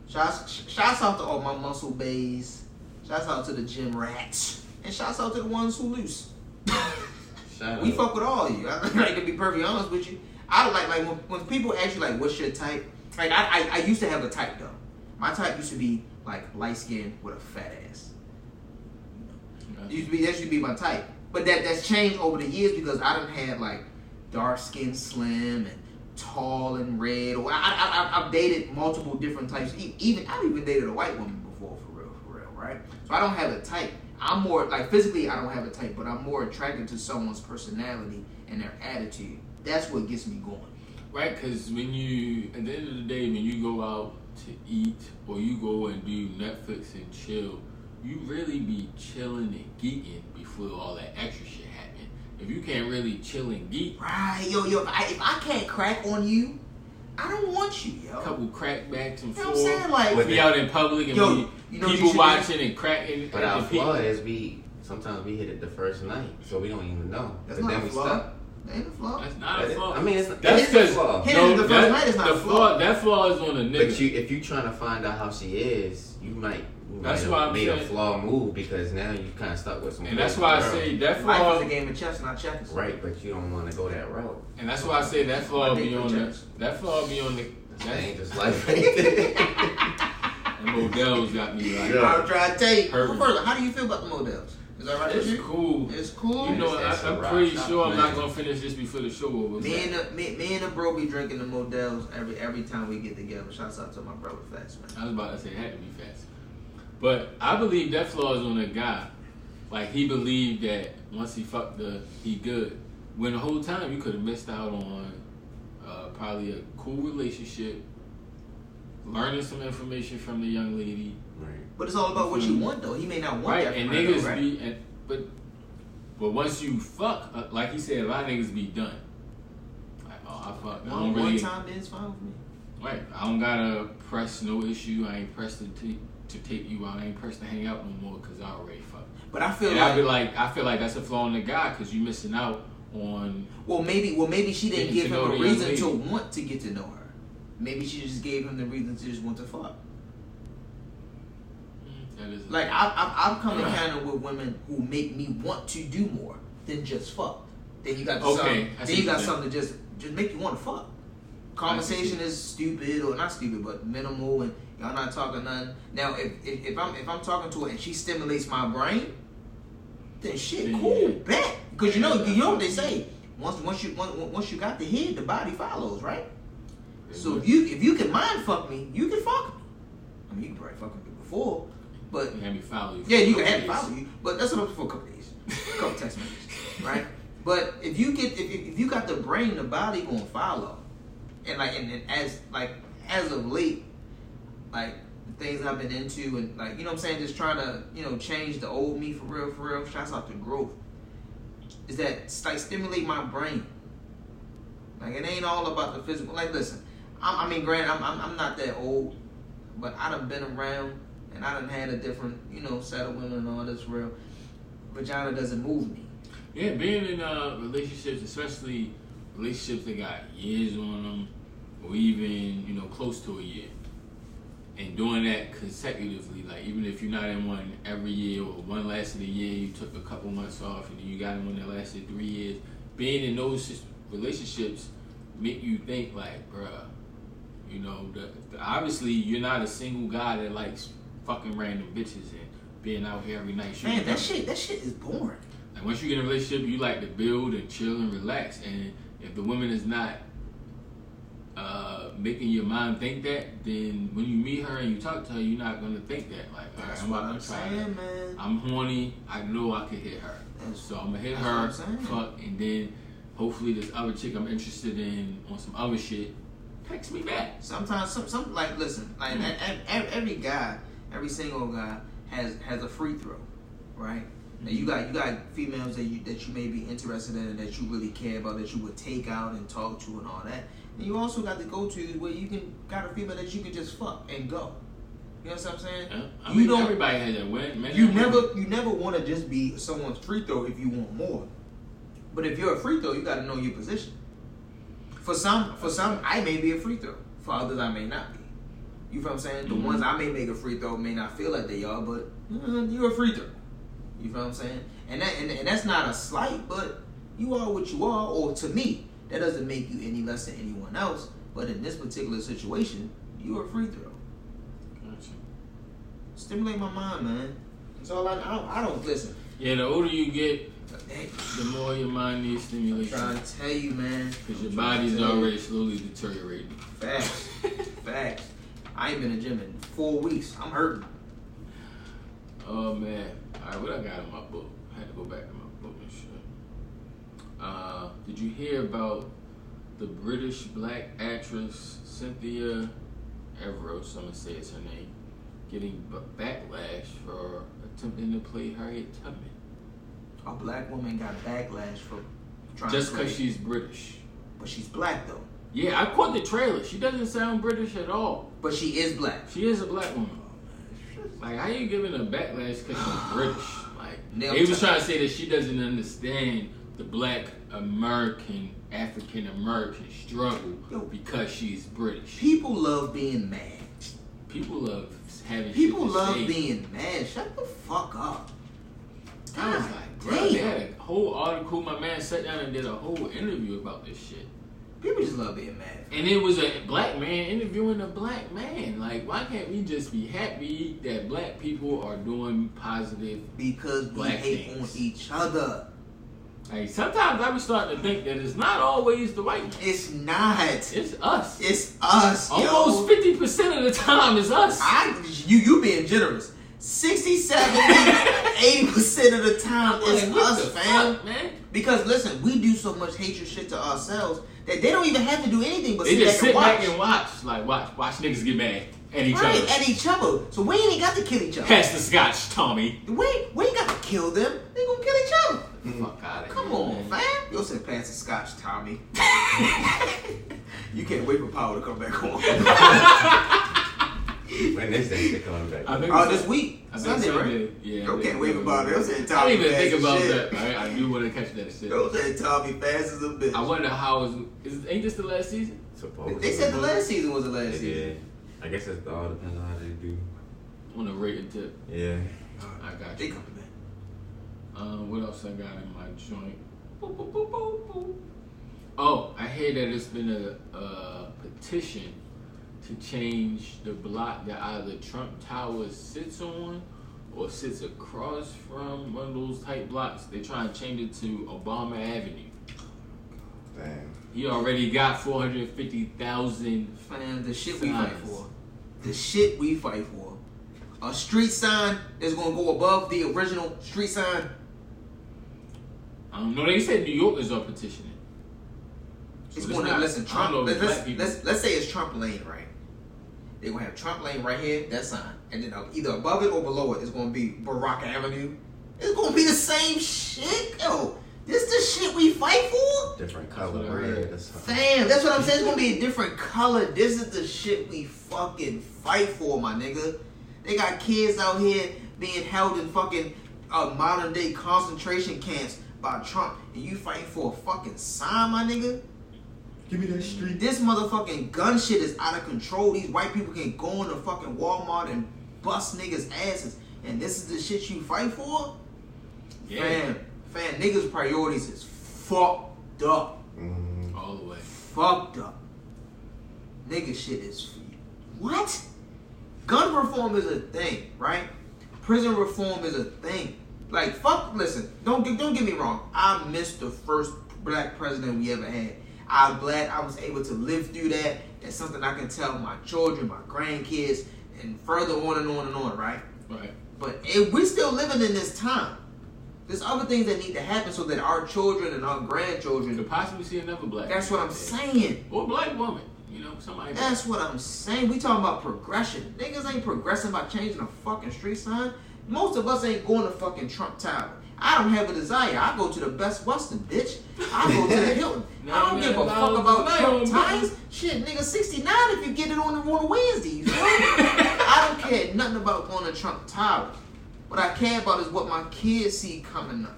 Shouts out to all my muscle bays. Shouts out to the gym rats. And shouts out to the ones who loose. Shout We out. fuck with all of you. I like to be perfectly honest with you. I like when people ask you like what's your type. Like I used to have a type though. My type used to be like light skin with a fat ass. That used to be my type. But that's changed over the years because I done had like dark skin, slim, and tall and red. Or I've dated multiple different types. I've even dated a white woman before for real, right? So I don't have a type. I'm more like physically I don't have a type, but I'm more attracted to someone's personality and their attitude. That's what gets me going. right? Because when you, at the end of the day, when you go out to eat or you go and do Netflix and chill, you really be chilling and geeking before all that extra shit happen. If you can't really chill and geek, Right, yo, if I can't crack on you, I don't want you, yo. a couple crackbacks and You know what I'm saying? forth, Like, be out in public and Yo, be you know what you people should watching and cracking. But our and people- flaw is sometimes we hit it the first night, so we don't even know. That's But not then a we flaw. stop. That ain't a flaw. That's not a flaw. I mean, it's That's it is a because flaw. Hitting it the first night is not a flaw. That flaw is on a nigga. But if you trying to find out how she is, you might That's have why I'm made a saying- flaw move because now you kind of stuck with some. and that's why I girl. say that Life flaw. is a game of chess, not checkers. Right, but you don't want to go that route. And that's why I say that flaw My be dick on for the. checks. That flaw be on the. That That, ain't just life right there. and Modell's got me like. Yeah. I'm trying to tell you. Hurt me. First, how do you feel about the models? Is that right with It's you? cool. It's cool. You know, That's a I'm rock. pretty Stop sure I'm not playing. gonna finish this before the show over. Me and the bro be drinking the models every time we get together. Shouts out to my brother Fats, man. I was about to say it had to be fast. But I believe that flaw is on a guy. Like he believed that once he fucked her, he good. When the whole time you could have missed out on probably a cool relationship, learning some information from the young lady. Right. But it's all about what you want, though. He may not want Right, that and from her, niggas though, right? be, but once you fuck, like he said, a lot of niggas be done. Like, oh, I fucked. I don't One really, time is fine with me. right, I don't gotta press no issue. I ain't pressed to take you out. I ain't pressed to hang out no more because I already fucked. But I feel And like, I feel like that's a flaw in the guy because you missing out on. well, maybe she didn't Getting give to know him a the young reason to lady. want to get to know her. Maybe she just gave him the reason to just want to fuck. That is Like I've come encounter with women who make me want to do more than just fuck. Then you got Okay, something. I see Then you got what you're something to just make you want to fuck. Conversation is stupid or not stupid, but minimal, and y'all not talking nothing. Now, if I'm talking to her and she stimulates my brain, then shit, Yeah. cool, bet. Because you know what they say. Once you got the head, the body follows, right? So if you can mind fuck me, you can fuck me. I mean, you can probably fuck with me before, but you had me follow you. Yeah, you can have me follow you, but that's what I'm for a couple days, a couple text messages, right? But if you got the brain, the body gonna follow, and as of late, like the things I've been into, and like, you know what I'm saying, just trying to, you know, change the old me for real. Shouts out to growth. Is that like stimulate my brain? Like it ain't all about the physical. Like listen, I mean, granted, I'm not that old, but I done been around and I done had a different, you know, set of women and all this real. Vagina doesn't move me. Yeah, being in relationships, especially relationships that got years on them, or even, you know, close to a year, and doing that consecutively, like even if you're not in one every year, or one lasted a year, you took a couple months off, and then you got in one that lasted 3 years, being in those relationships make you think like, bruh, you know, obviously you're not a single guy that likes fucking random bitches and being out here every night. Man, that shit is boring. Like once you get in a relationship, you like to build and chill and relax. And if the woman is not making your mind think that, then when you meet her and you talk to her, you're not gonna think that. Like, all right, I'm about to try it. Man. I'm horny. I know I can hit her, so I'm gonna hit her, fuck, and then hopefully this other chick I'm interested in on some other shit text me back. Sometimes, some like listen, like every guy, every single guy has a free throw, right? Now you got females that you may be interested in and that you really care about, that you would take out and talk to and all that. And you also got the go-tos where you got a female that you can just fuck and go. You know what I'm saying? Yeah. I mean, everybody has that win. You never want to just be someone's free throw if you want more. But if you're a free throw, you got to know your position. For some, I may be a free throw. For others, I may not be. You feel what I'm saying? The ones I may make a free throw may not feel like they are, but you're a free throw. You feel what I'm saying? And that's not a slight, but you are what you are. Or to me, that doesn't make you any less than anyone else. But in this particular situation, you're a free throw. Gotcha. Stimulate my mind, man. That's all I don't listen. Yeah, the older you get, the more your mind needs stimulation. I'm trying to tell you, man. Because your body's already slowly deteriorating. Facts. Facts. I ain't been to the gym in 4 weeks. I'm hurting. Oh, man. All right, what I got in my book? I had to go back to my book and shit. Did you hear about the British black actress Cynthia Everett, I'm going to say it's her name, getting backlash for attempting to play Harriet Tubman? A black woman got backlash for trying just to because she's British. But she's black, though. Yeah, I caught the trailer. She doesn't sound British at all. But she is black. She is a black woman. Like, how you giving a backlash because she's British? Like, they was trying to say that she doesn't understand the black American, African American struggle because she's British. People love being mad. People love having People shit to love say. being mad. Shut the fuck up. I was like, bro, they had a whole article. My man sat down and did a whole interview about this shit. People just love being mad. And it was a black man interviewing a black man. Like, why can't we just be happy that black people are doing positive? Because we hate things on each other. Like, sometimes I be starting to think that it's not always the white man. It's not. It's us. It's us. Almost 50% of the time it's us. You being generous. 60, 70, 80% of the time it's us, fam. Fuck, man? Because listen, we do so much hatred shit to ourselves that they don't even have to do anything but they just sit back and watch. Like, watch niggas get mad at each other. At each other. So we ain't got to kill each other. Pass the scotch, Tommy. We ain't got to kill them. They gonna kill each other. Fuck out of here. Come on, fam. You said pass the scotch, Tommy. You can't wait for power to come back on. When is that coming back? This week. Sunday, right? Yeah. You can't wait for power. They said Tommy. I didn't even think about shit. that. Right? I do want to catch that shit. They said Tommy fast as a bitch. I wonder how ain't this the last season? Supposedly. They said the last season was the last season. I guess it all depends on how they do. On a rating tip. Yeah. I got you. They coming back. What else I got in my joint? Boop, boop, boop, boop, boop. Oh, I hear that it's been a petition to change the block that either Trump Tower sits on or sits across from one of those type blocks. They trying to change it to Obama Avenue. Damn. He already got 450,000. Fam, the shit we fight for. the shit we fight for. A street sign is gonna go above the original street sign. No, they said New Yorkers are petitioning. So It's going to listen. Trump. Let's say it's Trump lane, right? They're gonna have Trump lane right here, that sign, and then either above it or below it is gonna be Barack Avenue. It's gonna be the same shit, yo. This the shit we fight for? Different color, red. Damn, that's what I'm saying. It's gonna be a different color. This is the shit we fucking fight for, my nigga. They got kids out here being held in fucking modern day concentration camps by Trump, and you fighting for a fucking sign, my nigga? Give me that street. This motherfucking gun shit is out of control. These white people can go into fucking Walmart and bust niggas' asses, and this is the shit you fight for? Yeah. Fam, niggas' priorities is fucked up. All the way. Fucked up. Nigga shit is... What? Gun reform is a thing, right? Prison reform is a thing. Like, fuck, listen, don't get me wrong. I missed the first black president we ever had. I'm glad I was able to live through that. That's something I can tell my children, my grandkids, and further on and on and on, right? Right. But we're still living in this time. There's other things that need to happen so that our children and our grandchildren could possibly see another black. That's what I'm saying. Or a black woman. You know, somebody. That's what I'm saying. We talking about progression. Niggas ain't progressing by changing a fucking street sign. Most of us ain't going to fucking Trump Tower. I don't have a desire. I go to the Best Western, bitch. I go to the Hilton. I don't give a fuck about Trump ties. Shit, nigga, 69 if you get it on a Wednesday. You know? I don't care nothing about going to Trump Tower. What I care about is what my kids see coming up.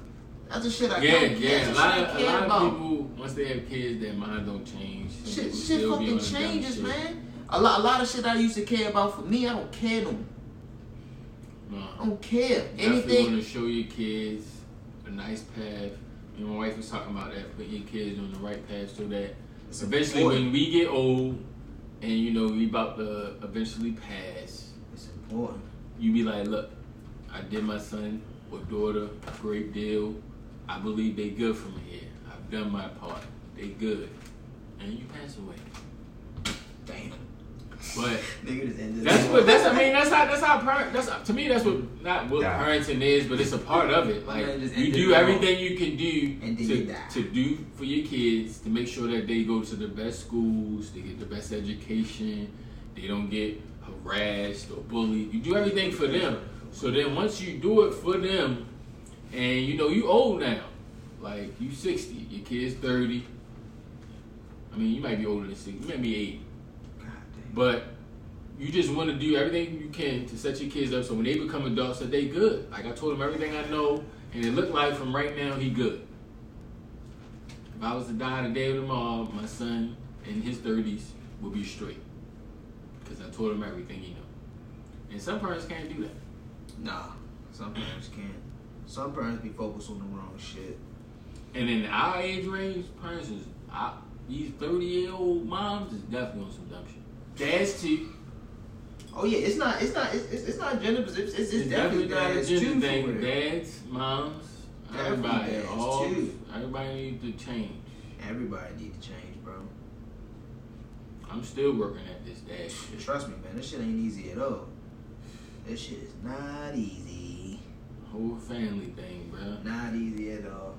That's the shit I care about. Yeah. A lot of people, once they have kids, their mind don't change. Shit fucking changes, man. A lot of shit I used to care about for me, I don't care no more. No. I don't care. Anything. You want to show your kids a nice path. You know, my wife was talking about that, putting your kids on the right path so that it's eventually important. when we get old and, you know, we about to eventually pass, it's important. You be like, look, I did my son or daughter a great deal. I believe they good from here. I've done my part. They good. And you pass away. Damn. But to me that's what not what parenting is, but it's a part of it. Like you do everything you can do to do for your kids to make sure that they go to the best schools, they get the best education, they don't get harassed or bullied. You do everything for them. So then once you do it for them, and you know you old now, like you 60, your kid's 30. I mean, you might be older than 60, you might be 80. But you just want to do everything you can to set your kids up so when they become adults that they good. Like I told them everything I know, and it looked like from right now he good. If I was to die the day of tomorrow, my son in his 30s will be straight. Because I told him everything he know. And some parents can't do that. Nah, some parents can't. Some parents be focused on the wrong shit. And in our age range, parents is these 30-year-old moms is definitely on some dumb shit. Dads too. Oh yeah, it's not gender position. It's definitely not a gender too. Thing. Dads, moms, everybody, everybody needs to change. Everybody needs to change, bro. I'm still working at this dad shit. Trust me, man. This shit ain't easy at all. This shit is not easy. Whole family thing, bro. Not easy at all.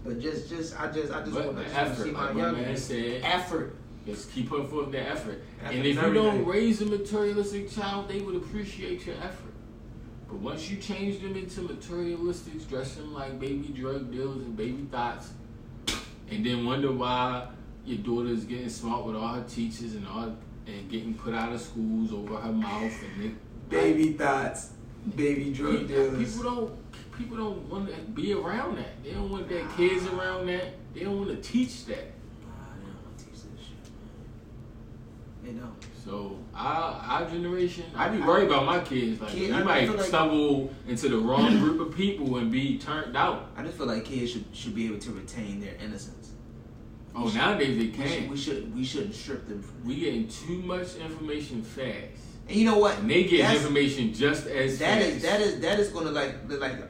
But I just want to see my young man said. Effort. Just keep putting forth the effort. And if you don't raise a materialistic child, they would appreciate your effort. But once you change them into materialistics, dress them like baby drug dealers and baby thoughts, and then wonder why your daughter is getting smart with all her teachers and getting put out of schools over her mouth and baby thoughts, baby drug dealers. People don't want to be around that. They don't want their kids around that. They don't want to teach that. You know. So our generation, I be worried about my kids. Like you might stumble into the wrong group of people and be turned out. I just feel like kids should be able to retain their innocence. Nowadays they can't. We shouldn't strip them from that. We getting too much information fast. And you know what? And they get information just as fast. That is gonna like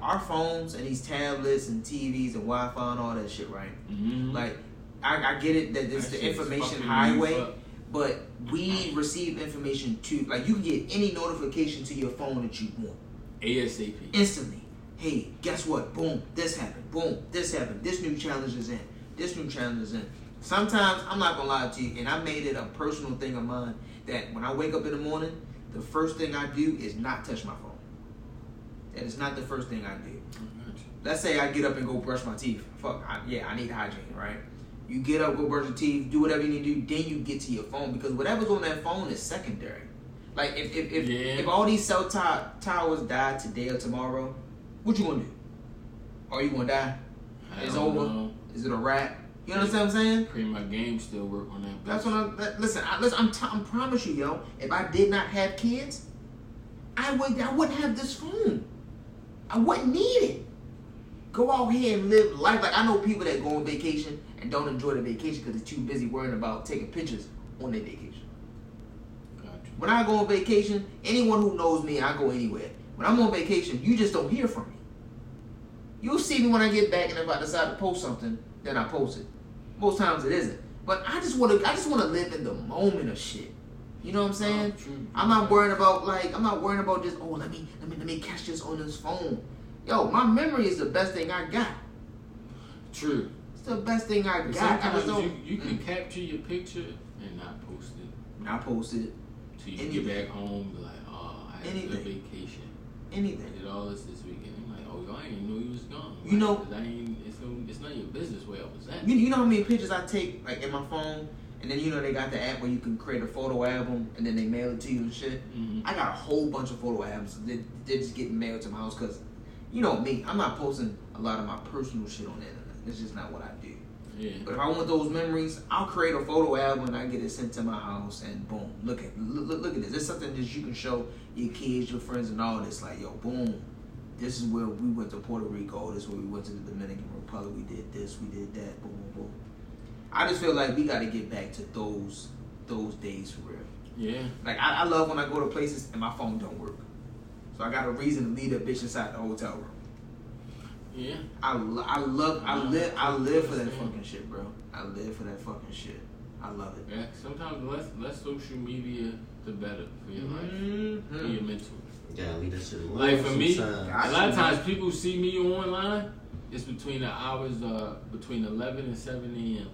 our phones and these tablets and TVs and Wi-Fi and all that shit, right? Mm-hmm. Like I get it that it's the information highway. but we receive information to, like, you can get any notification to your phone that you want. ASAP. Instantly. Hey, guess what? Boom, this happened. Boom, this happened. This new challenge is in. This new challenge is in. Sometimes, I'm not gonna lie to you, and I made it a personal thing of mine, that when I wake up in the morning, the first thing I do is not touch my phone. That is not the first thing I do. Let's say I get up and go brush my teeth. I need hygiene, right? You get up, go brush your teeth, do whatever you need to do, then you get to your phone, because whatever's on that phone is secondary. Like, if all these cell towers die today or tomorrow, what you gonna do? Are you gonna die? It's over? Know. Is it a wrap? You understand what I'm saying? Pray my game still work on that. That's what I promise you, yo. If I did not have kids, I wouldn't have this phone. I wouldn't need it. Go out here and live life. Like, I know people that go on vacation and don't enjoy the vacation because they're too busy worrying about taking pictures on their vacation. Gotcha. When I go on vacation, anyone who knows me, I go anywhere. When I'm on vacation, you just don't hear from me. You'll see me when I get back, and if I decide to post something, then I post it. Most times it isn't. But I just want to live in the moment of shit. You know what I'm saying? I'm not worrying about just, oh, let me catch this on this phone. Yo, my memory is the best thing I got. True. It's the best thing I got. Sometimes you can capture your picture and not post it. Not post it. So you get back home, be like, oh, I had a good vacation. Anything. I did all this weekend. I'm like, oh, y'all ain't know you was gone. You know, it's not your business where I was at. You know how many pictures I take, like, in my phone, and then, you know, they got the app where you can create a photo album, and then they mail it to you and shit. Mm-hmm. I got a whole bunch of photo albums. They're just getting mailed to my house because, you know me, I'm not posting a lot of my personal shit on the internet. It's just not what I do. Yeah. But if I want those memories, I'll create a photo album and I get it sent to my house, and boom, look at this. It's something that you can show your kids, your friends, and all this. Like, yo, boom, this is where we went to Puerto Rico. This is where we went to the Dominican Republic. We did this, we did that. Boom, boom, boom. I just feel like we got to get back to those days for real. Yeah. Like, I love when I go to places and my phone don't work. So I got a reason to leave that bitch inside the hotel room. Yeah. I live for that fucking shit, bro. I live for that fucking shit. I love it. Yeah. Sometimes less social media, the better for your life, for your mental. Yeah, leave that shit alone. Like, for me, a lot of times people see me online. It's between the hours between 11 and 7 a.m.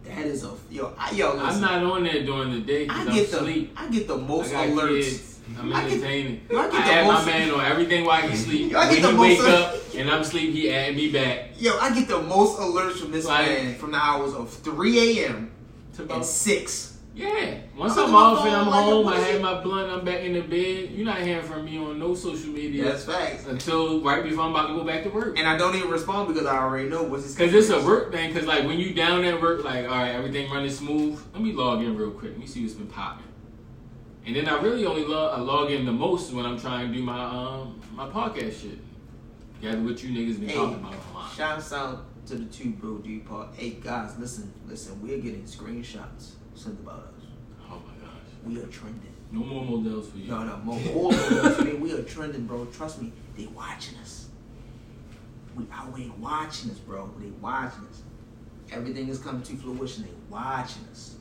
That is listen. I'm not on there during the day because I'm asleep. I get the most alerts. Kids. I'm entertaining. I add my man on everything while he sleep. When he wake up and I'm asleep, he add me back. Yo, I get the most alerts from this man from the hours of 3 a.m. to 6. Yeah. Once I'm off and I'm home, I have my blunt, I'm back in the bed. You're not hearing from me on no social media. That's facts. Until right before I'm about to go back to work. And I don't even respond because I already know what's his. Because it's a work thing. Because, like, when you down at work, like, all right, everything running smooth. Let me log in real quick. Let me see what's been popping. And then I really only log in the most when I'm trying to do my my podcast shit. Gather what you niggas been talking about online. Shouts out to the 2BrokeDudesPodcast. Hey, guys, listen. We're getting screenshots sent about us. Oh my gosh. We are trending. No more models for you. No, more models for me. We are trending, bro. Trust me. They watching us. We watching us, bro. They watching us. Everything is coming to fruition. They watching us.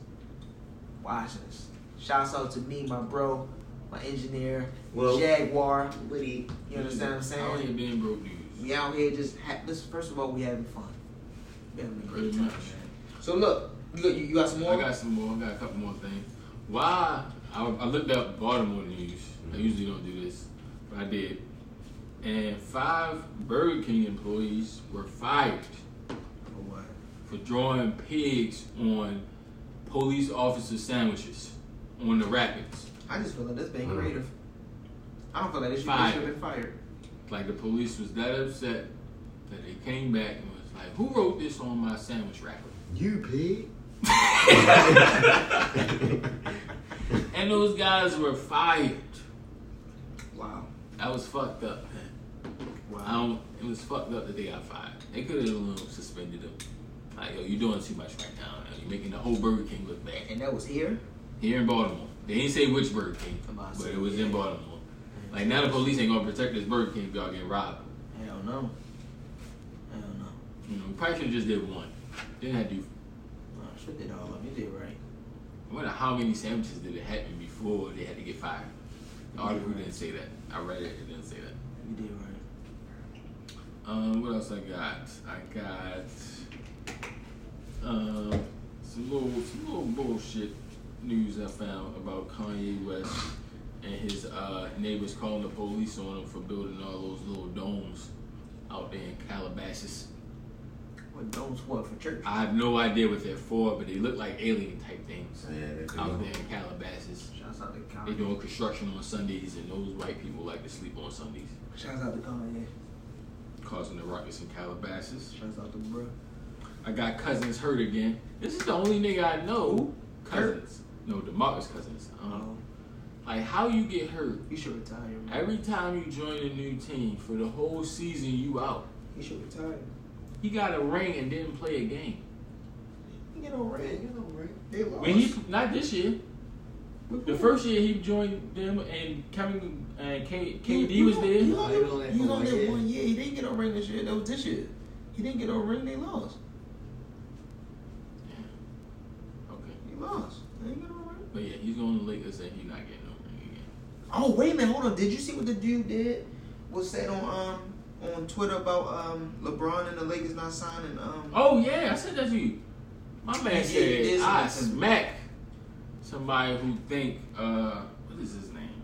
Watching us. Shouts out to me, my bro, my engineer, Jaguar. You understand what I'm saying? Out here being broke dudes. We out here just first of all, we having fun. We having a great time, man. So look, you got some more? I got some more. I got a couple more things. Why? I looked up Baltimore news. I usually don't do this, but I did. And 5 Burger King employees were fired. For what? For drawing pigs on police officer sandwiches on the Rapids. I just feel like that's being creative. I don't feel like they should have been fired. Like, the police was that upset that they came back and was like, who wrote this on my sandwich wrapper? You pig. And those guys were fired. Wow. That was fucked up, man. Wow. It was fucked up that they got fired. They could have suspended them. Like, yo, you're doing too much right now. You're making the whole Burger King look bad. And that was here? Here in Baltimore. They didn't say which Burger King, but it was in Baltimore. Like, now the police ain't gonna protect this Burger King if y'all get robbed. Hell no. You know, we probably should have just did one. Didn't have to do. Should did all of them. You did right. I wonder how many sandwiches did it happen before they had to get fired. The article didn't say that. I read it. It didn't say that. You did right. What else I got? I got some little bullshit news I found about Kanye West and his neighbors calling the police on him for building all those little domes out there in Calabasas. What domes what for church? I have no idea what they're for, but they look like alien type things Yeah, out there in Calabasas. Shouts out to Kanye. They're doing construction on Sundays, and those white people like to sleep on Sundays. Shouts out to Kanye. Causing the ruckus in Calabasas. Shouts out to bro. I got Cousins hurt again. This is the only nigga I know. Who? Cousins. No, DeMarcus Cousins. Like, how you get hurt? He should retire, man. Every time you join a new team, for the whole season you out. He should retire. He got a ring and didn't play a game. He get no ring. They lost. When he not this year. The first year he joined them and Kevin and KD was there. He was on there 1 year. He didn't get no ring this year. That was this year. He didn't get no ring. They lost. Okay. He lost. They didn't get no ring. But yeah, he's going to Lakers and he's not getting no ring again. Oh wait a minute, hold on. Did you see what the dude did? Was said on Twitter about LeBron and the Lakers not signing Oh yeah, I said that to you. My man said I smack somebody who think what is his name?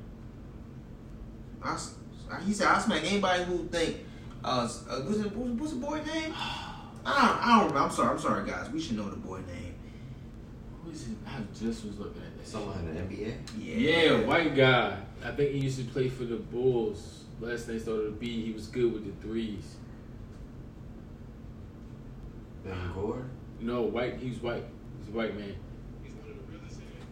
He said I smack anybody who think what's the boy name? I don't remember. I'm sorry guys. We should know the boy name. Who is it? I just was looking at that. Someone in the NBA? Yeah, white guy. I think he used to play for the Bulls. Last name started with B. He was good with the threes. Ben Gore? No, white. He's white. He's a white man. He's one of the realest in it.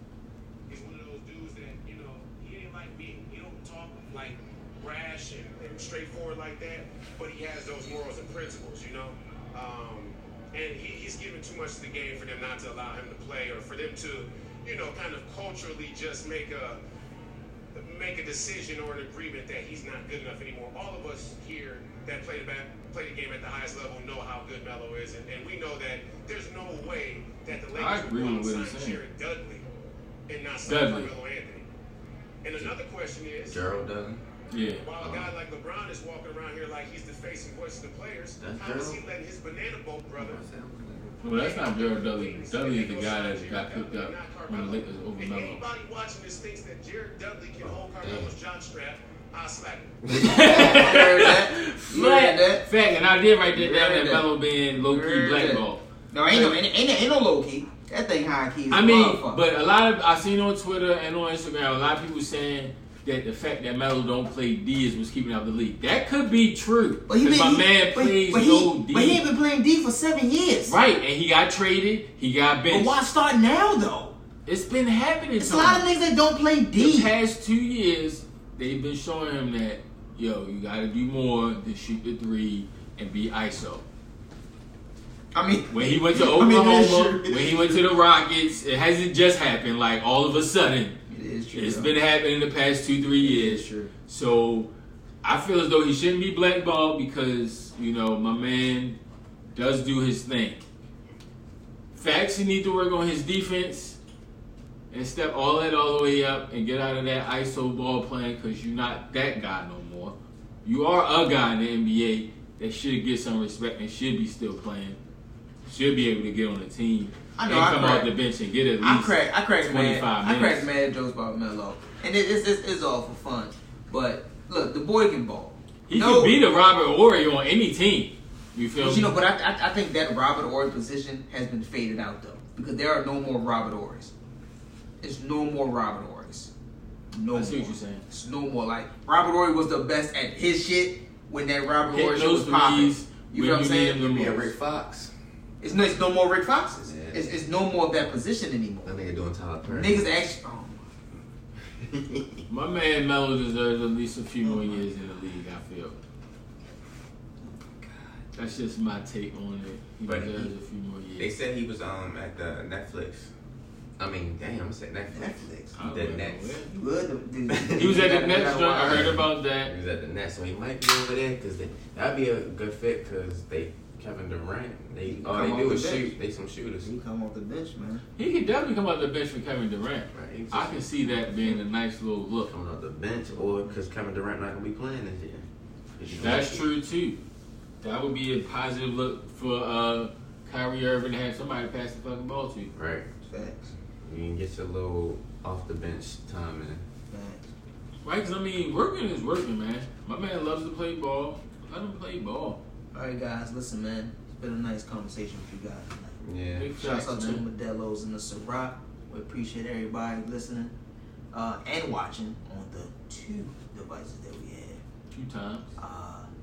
He's one of those dudes that, you know, he ain't like me. He don't talk like brash and straightforward like that, but he has those morals and principles, you know? And he's given too much to the game for them not to allow him to play, or for them to, you know, kind of culturally just make a decision or an agreement that he's not good enough anymore. All of us here that play the game at the highest level know how good Melo is, and we know that there's no way that the Lakers will sign Jared Dudley and not sign Carmelo Anthony. And another question is, Gerald Dudley? Yeah. While a guy like LeBron is walking around here like he's the face and voice of the players, how is he letting his banana boat brother? Well, that's not Gerald Dudley. Dudley is the guy that got picked up when the Lakers over If Melo. anybody watching this thinks that Jared Dudley can hold Carmelo's jockstrap, I'll slap him. You heard that? Fact, and I did write that down, that Melo being low-key blackball. No, ain't no low key. That thing high key. I mean, but a lot of I seen on Twitter and on Instagram, a lot of people saying that the fact that Melo don't play D is what's keeping out the league. That could be true. But my man plays no D. But he ain't been playing D for 7 years. Right, and he got traded. He got benched. But why start now though? It's been happening. It's a lot of niggas that don't play D. The past 2 years, they've been showing him that, yo, you got to do more than shoot the three and be ISO. I mean, when he went to Oklahoma, when he went to the Rockets, it hasn't just happened. Like all of a sudden, it is true. It's been happening the past 2-3 years. True. So I feel as though he shouldn't be blackballed because, you know, my man does do his thing. Facts, he need to work on his defense and step all the way up and get out of that ISO ball playing because you're not that guy no more. You are a guy in the NBA that should get some respect and should be still playing. Should be able to get on the team and come off the bench and get at least 25 minutes. I crack mad jokes about Melo. And it's all for fun. But look, the boy can ball. He could beat a Robert Horry on any team. You feel me? You know, but I think that Robert Horry position has been faded out though. Because there are no more Robert Horrys. There's no more Robert Horrys. I see what you're saying. It's no more. Like, Robert Horry was the best at his shit when that Robert Horry shit was popping. You know what I'm saying? You mean Rick Fox? It's no more Rick Foxes. Yeah. It's no more of that position anymore. That nigga doing Tyler Perry. Niggas actually. My man Melo deserves at least a few more years in the league, I feel. That's just my take on it. He deserves a few more years. They said he was at the Netflix. I mean, damn, I said Netflix. The Nets. He was at the Nets. I heard about that. He was at the Nets, so he might be over there because that'd be a good fit because they Kevin Durant, He all come they off do the is bench. shoot. They some shooters. He come off the bench, man. He can definitely come out the bench for Kevin Durant. Right. I can see that being a nice little look. Coming off the bench, or because Kevin Durant not gonna be playing this year. That's true too. That would be a positive look for Kyrie Irving to have somebody pass the fucking ball to. Right. Facts. You can get your little off the bench time in. Facts. Right, because I mean, working is working, man. My man loves to play ball. Let him play ball. All right, guys, listen, man. It's been a nice conversation with you guys tonight. Yeah. Big Shouts facts, out to the man. Modelos and the Ciroc. We appreciate everybody listening and watching on the 2 devices that we have. 2 times.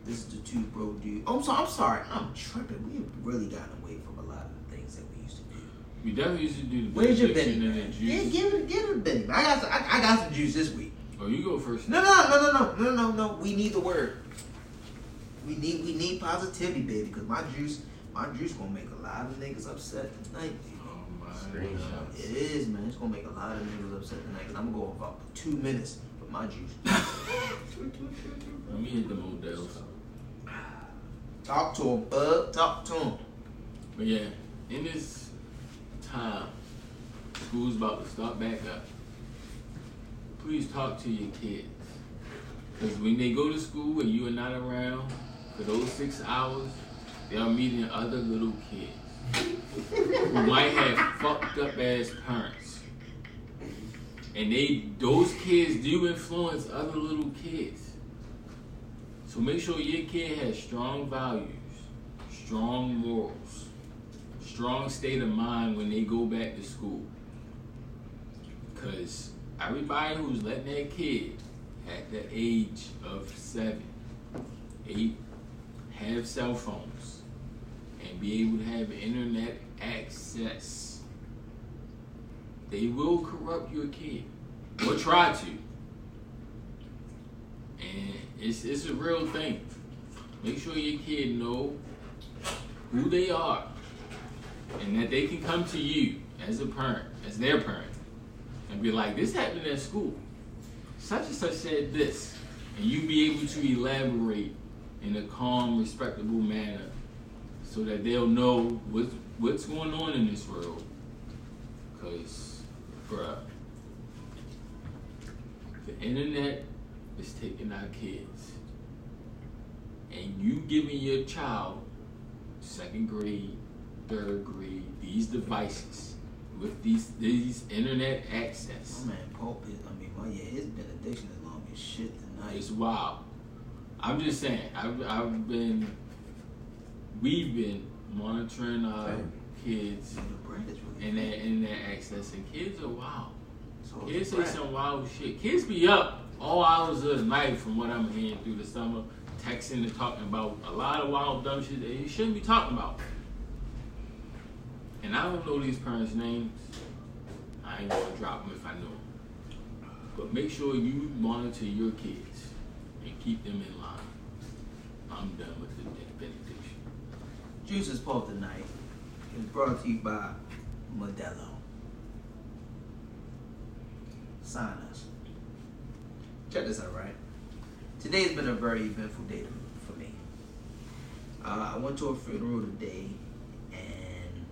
This is the 2 Bro Dude. Oh, I'm sorry. I'm tripping. We've really gotten away from a lot of the things that we used to do. We definitely used to do the Where's your Benny? benediction and Man? the Yeah, juice. give it a Benny. I got some juice this week. Oh, you go first. No. We need the word. We need positivity, baby, because my juice gonna make a lot of niggas upset tonight. Oh my Screenshot. God. It is, man. It's gonna make a lot of niggas upset tonight, because I'm gonna go about 2 minutes with my juice. Let me hit the models. Talk to him, bud. Talk to him. But yeah, in this time, school's about to start back up. Please talk to your kids. Because when they go to school and you are not around for those 6 hours, they are meeting other little kids who might have fucked up ass parents. And those kids do influence other little kids. So make sure your kid has strong values, strong morals, strong state of mind when they go back to school. Because everybody who's letting their kid at the age of 7, 8, have cell phones and be able to have internet access, they will corrupt your kid or try to. And it's a real thing. Make sure your kid know who they are and that they can come to you as a parent, as their parent, and be like, this happened at school. Such and such said this. And you be able to elaborate in a calm, respectable manner so that they'll know what's going on in this world. Because, bruh, the internet is taking our kids. And you giving your child 2nd grade, 3rd grade, these devices with these internet access. My man Pope is, his benediction is long as shit tonight. It's wild. I'm just saying, we've been monitoring our kids and their access, and kids are wild. So Kids say some wild shit. Kids be up all hours of the night from what I'm hearing through the summer, texting and talking about a lot of wild dumb shit that you shouldn't be talking about. And I don't know these parents' names. I ain't gonna drop them if I know them. But make sure you monitor your kids and keep them in line. I'm done with the benediction. Juice's Pope tonight is brought to you by Modelo. Sign us. Check this out, right? Today's been a very eventful day for me. I went to a funeral today, and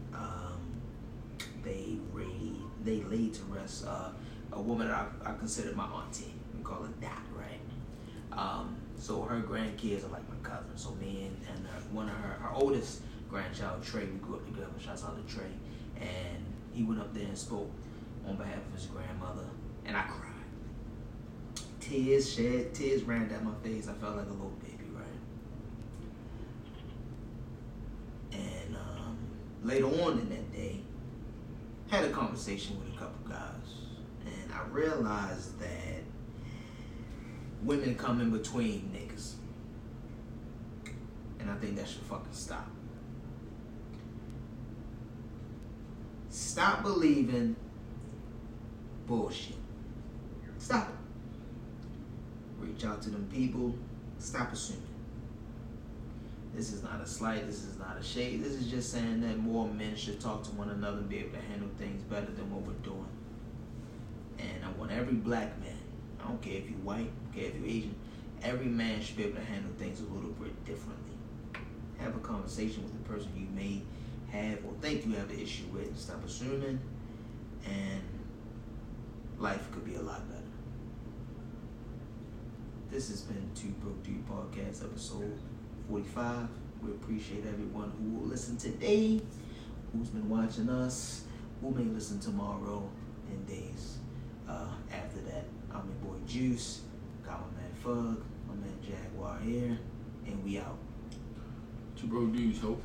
they laid to rest a woman that I consider my auntie. We call her Dot, right? So her grandkids are like my cousins. So me and one of her oldest grandchild, Trey, we grew up together. Shouts out to Trey. And he went up there and spoke on behalf of his grandmother, and I cried. Tears ran down my face. I felt like a little baby, right? And later on in that day, had a conversation with a couple guys, and I realized that women come in between niggas, and I think that should fucking stop. Stop believing bullshit. Stop it. Reach out to them people. Stop assuming. This is not a slight. This is not a shade. This is just saying that more men should talk to one another and be able to handle things better than what we're doing. And I want every black man, I don't care if you're white, I don't care if you're Asian, every man should be able to handle things a little bit differently. have a conversation with the person you may have or think you have an issue with. Stop assuming, and life could be a lot better. This has been 2BrokeDudes Podcast, episode 45. We appreciate everyone who will listen today, who's been watching us, who may listen tomorrow and days after that. I'm your boy Joose, got my man Fug, my man Jaguar here, and we out. 2BrokeDudes, hope.